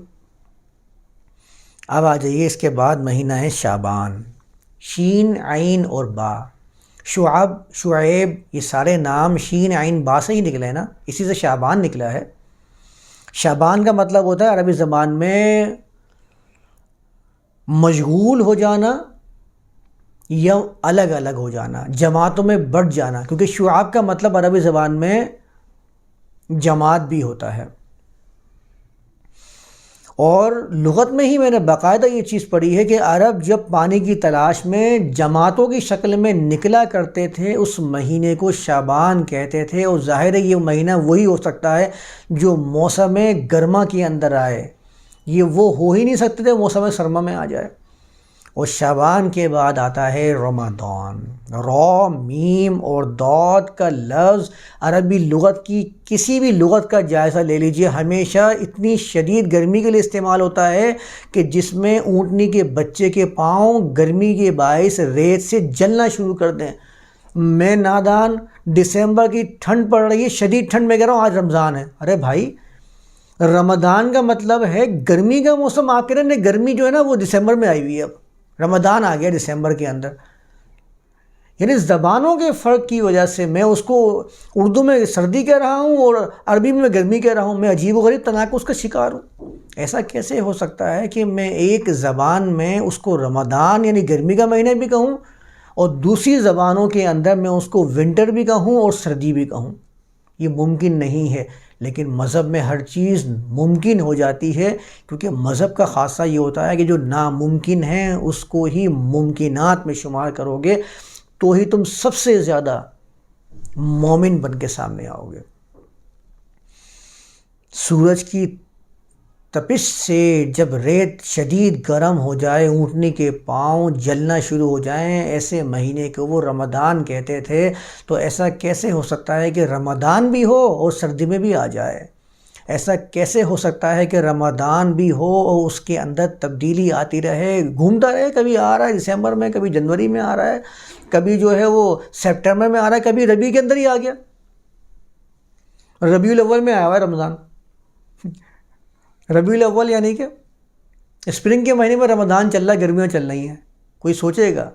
اب آ جائیے اس کے بعد مہینہ ہے شعبان، شین عین اور با، شعب شعیب یہ سارے نام شین عین با سے ہی نکلے ہیں نا، اسی سے شعبان نکلا ہے۔ شعبان کا مطلب ہوتا ہے عربی زبان میں مشغول ہو جانا یا الگ الگ ہو جانا، جماعتوں میں بٹ جانا، کیونکہ شعب کا مطلب عربی زبان میں جماعت بھی ہوتا ہے۔ اور لغت میں ہی میں نے باقاعدہ یہ چیز پڑھی ہے کہ عرب جب پانی کی تلاش میں جماعتوں کی شکل میں نکلا کرتے تھے اس مہینے کو شعبان کہتے تھے، اور ظاہر ہے یہ مہینہ وہی ہو سکتا ہے جو موسم گرما کے اندر آئے، یہ وہ ہو ہی نہیں سکتے تھے موسم سرما میں آ جائے۔ اور شعبان کے بعد آتا ہے رمضان، را میم اور داد کا لفظ عربی لغت کی کسی بھی لغت کا جائزہ لے لیجئے، ہمیشہ اتنی شدید گرمی کے لیے استعمال ہوتا ہے کہ جس میں اونٹنی کے بچے کے پاؤں گرمی کے باعث ریت سے جلنا شروع کر دیں۔ میں نادان، دسمبر کی ٹھنڈ پڑ رہی ہے، شدید ٹھنڈ میں کہہ رہا ہوں آج رمضان ہے، ارے بھائی رمضان کا مطلب ہے گرمی کا موسم، آپ کہہ رہے ہیں گرمی جو ہے نا وہ دسمبر میں آئی ہوئی ہے، اب رمضان آ گیا دسمبر کے اندر۔ یعنی زبانوں کے فرق کی وجہ سے میں اس کو اردو میں سردی کہہ رہا ہوں اور عربی میں گرمی کہہ رہا ہوں، میں عجیب و غریب تناقض کا شکار ہوں۔ ایسا کیسے ہو سکتا ہے کہ میں ایک زبان میں اس کو رمضان یعنی گرمی کا مہینہ بھی کہوں اور دوسری زبانوں کے اندر میں اس کو ونٹر بھی کہوں اور سردی بھی کہوں؟ یہ ممکن نہیں ہے، لیکن مذہب میں ہر چیز ممکن ہو جاتی ہے، کیونکہ مذہب کا خاصہ یہ ہوتا ہے کہ جو ناممکن ہے اس کو ہی ممکنات میں شمار کرو گے تو ہی تم سب سے زیادہ مومن بن کے سامنے آؤ گے۔ سورج کی تپش سے جب ریت شدید گرم ہو جائے، اونٹنی کے پاؤں جلنا شروع ہو جائیں، ایسے مہینے کو وہ رمضان کہتے تھے۔ تو ایسا کیسے ہو سکتا ہے کہ رمضان بھی ہو اور سردی میں بھی آ جائے؟ ایسا کیسے ہو سکتا ہے کہ رمضان بھی ہو اور اس کے اندر تبدیلی آتی رہے، گھومتا رہے، کبھی آ رہا ہے دسمبر میں، کبھی جنوری میں آ رہا ہے، کبھی جو ہے وہ سپٹمبر میں آ رہا ہے، کبھی ربیع کے اندر ہی آ گیا، ربیع الاول میں آیا ہوا ہے رمضان۔ ربیع الاول یعنی کہ اسپرنگ کے مہینے میں رمضان چل رہا ہے، گرمیاں چل رہی ہیں، کوئی سوچے گا؟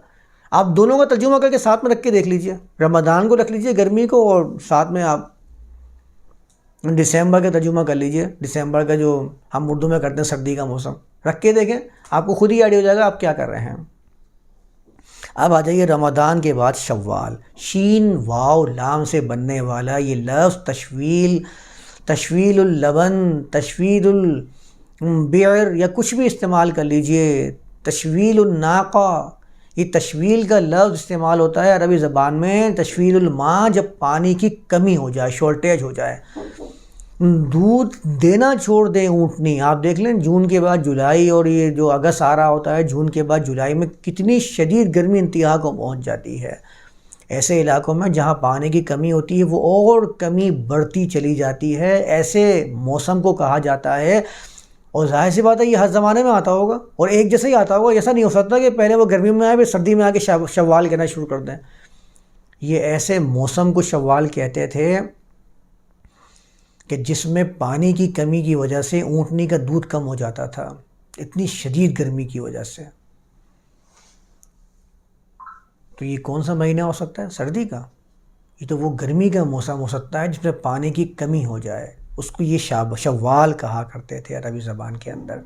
آپ دونوں کا ترجمہ کر کے ساتھ میں رکھ کے دیکھ لیجئے، رمضان کو رکھ لیجئے گرمی کو، اور ساتھ میں آپ دسمبر کا ترجمہ کر لیجئے، دسمبر کا جو ہم اردو میں کرتے ہیں سردی کا موسم، رکھ کے دیکھیں، آپ کو خود ہی آئیڈیا ہو جائے گا آپ کیا کر رہے ہیں۔ اب آ جائیے رمضان کے بعد شوال، شین واو لام سے بننے والا یہ لفظ تشویل اللبن، تشویل البعر یا کچھ بھی استعمال کر لیجئے، تشویل الناقہ، یہ تشویل کا لفظ استعمال ہوتا ہے عربی زبان میں تشویل الماء، جب پانی کی کمی ہو جائے، شارٹیج ہو جائے، دودھ دینا چھوڑ دیں اونٹنی۔ آپ دیکھ لیں جون کے بعد جولائی اور یہ جو اگست آ رہا ہوتا ہے، جون کے بعد جولائی میں کتنی شدید گرمی انتہا کو پہنچ جاتی ہے۔ ایسے علاقوں میں جہاں پانی کی کمی ہوتی ہے وہ اور کمی بڑھتی چلی جاتی ہے، ایسے موسم کو کہا جاتا ہے۔ اور ظاہر سی بات ہے یہ ہر زمانے میں آتا ہوگا اور ایک جیسا ہی آتا ہوگا، ایسا نہیں ہو سکتا کہ پہلے وہ گرمی میں آئے پھر سردی میں آ کے شوال کہنا شروع کر دیں۔ یہ ایسے موسم کو شوال کہتے تھے کہ جس میں پانی کی کمی کی وجہ سے اونٹنی کا دودھ کم ہو جاتا تھا، اتنی شدید گرمی کی وجہ سے۔ تو یہ کون سا مہینہ ہو سکتا ہے؟ سردی کا؟ یہ تو وہ گرمی کا موسم ہو سکتا ہے جس میں پانی کی کمی ہو جائے، اس کو یہ شوال کہا کرتے تھے عربی زبان کے اندر۔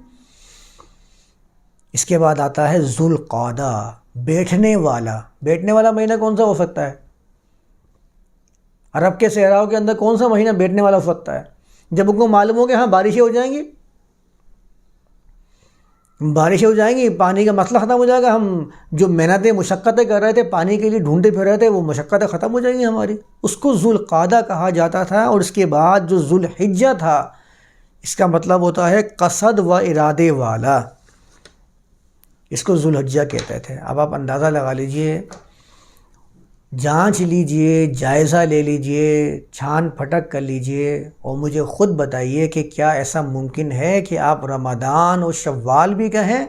اس کے بعد آتا ہے ذوالقعدہ، بیٹھنے والا مہینہ کون سا ہو سکتا ہے؟ عرب کے صحراؤں کے اندر کون سا مہینہ بیٹھنے والا ہو سکتا ہے؟ جب ان کو معلوم ہو کہ ہاں بارشیں ہو جائیں گی، پانی کا مسئلہ ختم ہو جائے گا، ہم جو محنتیں مشقتیں کر رہے تھے پانی کے لیے ڈھونڈتے پھر رہے تھے وہ مشقتیں ختم ہو جائیں گی ہماری، اس کو ذوالقعدہ کہا جاتا تھا۔ اور اس کے بعد جو ذوالحجہ تھا، اس کا مطلب ہوتا ہے قصد و ارادے والا، اس کو ذوالحجہ کہتے تھے۔ اب آپ اندازہ لگا لیجئے، جانچ لیجئے، جائزہ لے لیجئے، چھان پھٹک کر لیجئے اور مجھے خود بتائیے کہ کیا ایسا ممکن ہے کہ آپ رمضان اور شوال بھی کہیں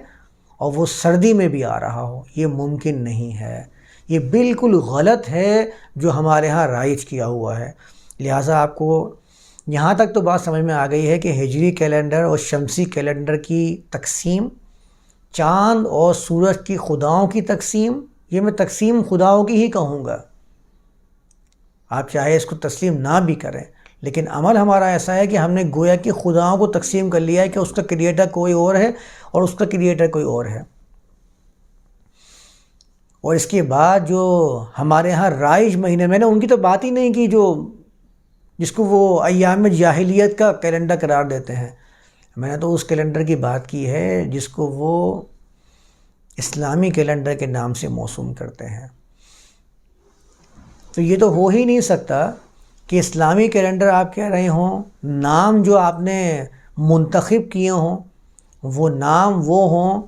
اور وہ سردی میں بھی آ رہا ہو، یہ ممکن نہیں ہے، یہ بالکل غلط ہے جو ہمارے ہاں رائج کیا ہوا ہے۔ لہٰذا آپ کو یہاں تک تو بات سمجھ میں آ گئی ہے کہ ہجری کیلنڈر اور شمسی کیلنڈر کی تقسیم، چاند اور سورج کی خداؤں کی تقسیم، یہ میں تقسیم خداؤں کی ہی کہوں گا، آپ چاہے اس کو تسلیم نہ بھی کریں، لیکن عمل ہمارا ایسا ہے کہ ہم نے گویا کہ خداؤں کو تقسیم کر لیا ہے کہ اس کا کریٹر کوئی اور ہے اور اس کا کریٹر کوئی اور ہے۔ اور اس کے بعد جو ہمارے ہاں رائج مہینے، میں نے ان کی تو بات ہی نہیں کی جو جس کو وہ ایام جاہلیت کا کیلنڈر قرار دیتے ہیں، میں نے تو اس کیلنڈر کی بات کی ہے جس کو وہ اسلامی کیلنڈر کے نام سے موسوم کرتے ہیں۔ تو یہ تو ہو ہی نہیں سکتا کہ اسلامی کیلنڈر آپ کہہ رہے ہوں، نام جو آپ نے منتخب کیے ہوں وہ نام وہ ہوں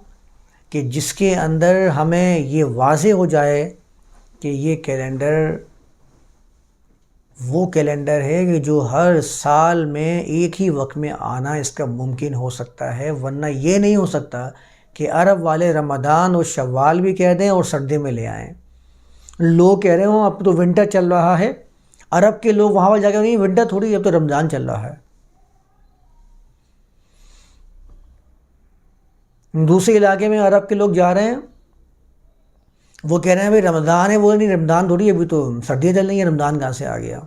کہ جس کے اندر ہمیں یہ واضح ہو جائے کہ یہ کیلنڈر وہ کیلنڈر ہے کہ جو ہر سال میں ایک ہی وقت میں آنا اس کا ممکن ہو سکتا ہے، ورنہ یہ نہیں ہو سکتا کہ عرب والے رمضان اور شوال بھی کہہ دیں اور سردی میں لے آئیں۔ لوگ کہہ رہے ہوں اب تو ونٹر چل رہا ہے، عرب کے لوگ وہاں پر جا کے نہیں ونٹر تھوڑی، اب تو رمضان چل رہا ہے۔ دوسرے علاقے میں عرب کے لوگ جا رہے ہیں، وہ کہہ رہے ہیں بھائی رمضان ہے، وہ نہیں رمضان تھوڑی، ابھی تو سردیاں چل رہی ہیں، رمضان کہاں سے آ گیا؟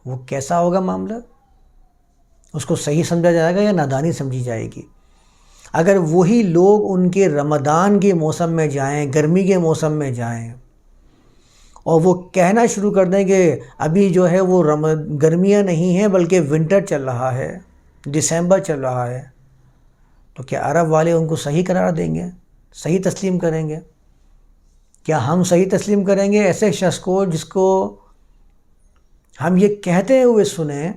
وہ کیسا ہوگا معاملہ؟ اس کو صحیح سمجھا جائے گا یا نادانی سمجھی جائے گی؟ اگر وہی لوگ ان کے رمضان کے موسم میں جائیں، گرمی کے موسم میں جائیں اور وہ کہنا شروع کر دیں کہ ابھی جو ہے وہ گرمیاں نہیں ہیں بلکہ ونٹر چل رہا ہے، دسمبر چل رہا ہے، تو کیا عرب والے ان کو صحیح قرار دیں گے؟ صحیح تسلیم کریں گے؟ کیا ہم صحیح تسلیم کریں گے ایسے شخص کو جس کو ہم یہ کہتے ہوئے سنیں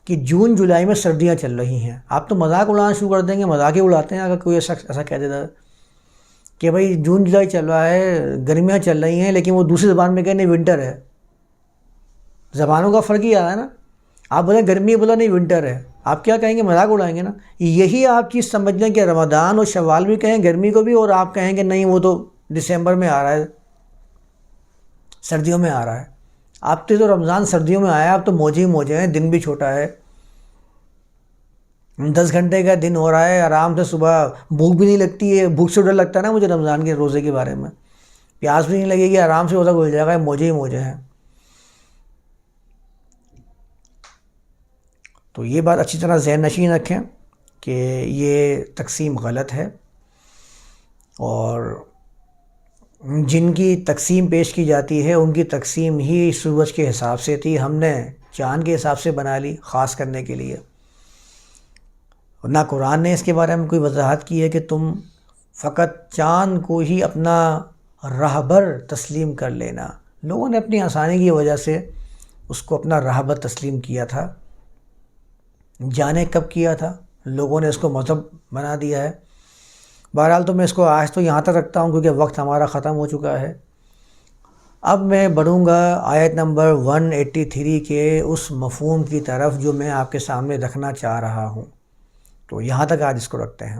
کہ جون جولائی میں سردیاں چل رہی ہیں؟ آپ تو مذاق اڑانا شروع کر دیں گے، مذاق ہی اڑاتے ہیں اگر کوئی شخص ایسا کہہ دیتا کہ بھائی جون جولائی چل رہا ہے، گرمیاں چل رہی ہیں، لیکن وہ دوسری زبان میں کہنے ونٹر ہے۔ زبانوں کا فرق ہی آ رہا ہے نا، آپ بولیں گرمی، بولا نہیں ونٹر ہے، آپ کیا کہیں گے؟ مذاق اڑائیں گے نا۔ یہی آپ چیز سمجھ لیں کہ رمضان اور شوال بھی کہیں گرمی کو بھی، اور آپ کہیں کہ نہیں وہ تو دسمبر میں آ رہا ہے، سردیوں میں آ رہا ہے۔ آپ تو رمضان سردیوں میں آیا، آپ تو موجے ہی موجے ہیں، دن بھی چھوٹا ہے، 10 گھنٹے کا دن ہو رہا ہے، آرام سے صبح بھوک بھی نہیں لگتی ہے، بھوک سے ڈر لگتا ہے نا مجھے رمضان کے روزے کے بارے میں، پیاس بھی نہیں لگے گی، آرام سے روزہ گزر جائے گا، موجے ہی موجے ہیں۔ تو یہ بات اچھی طرح ذہن نشین رکھیں کہ یہ تقسیم غلط ہے، اور جن کی تقسیم پیش کی جاتی ہے ان کی تقسیم ہی سورج کے حساب سے تھی، ہم نے چاند کے حساب سے بنا لی خاص کرنے کے لیے۔ نہ قرآن نے اس کے بارے میں کوئی وضاحت کی ہے کہ تم فقط چاند کو ہی اپنا رہبر تسلیم کر لینا۔ لوگوں نے اپنی آسانی کی وجہ سے اس کو اپنا رہبر تسلیم کیا تھا، جانے کب کیا تھا، لوگوں نے اس کو مذہب بنا دیا ہے۔ بہرحال تو میں اس کو آج تو یہاں تک رکھتا ہوں کیونکہ وقت ہمارا ختم ہو چکا ہے۔ اب میں بڑھوں گا آیت نمبر 183 کے اس مفہوم کی طرف جو میں آپ کے سامنے رکھنا چاہ رہا ہوں، تو یہاں تک آج اس کو رکھتے ہیں۔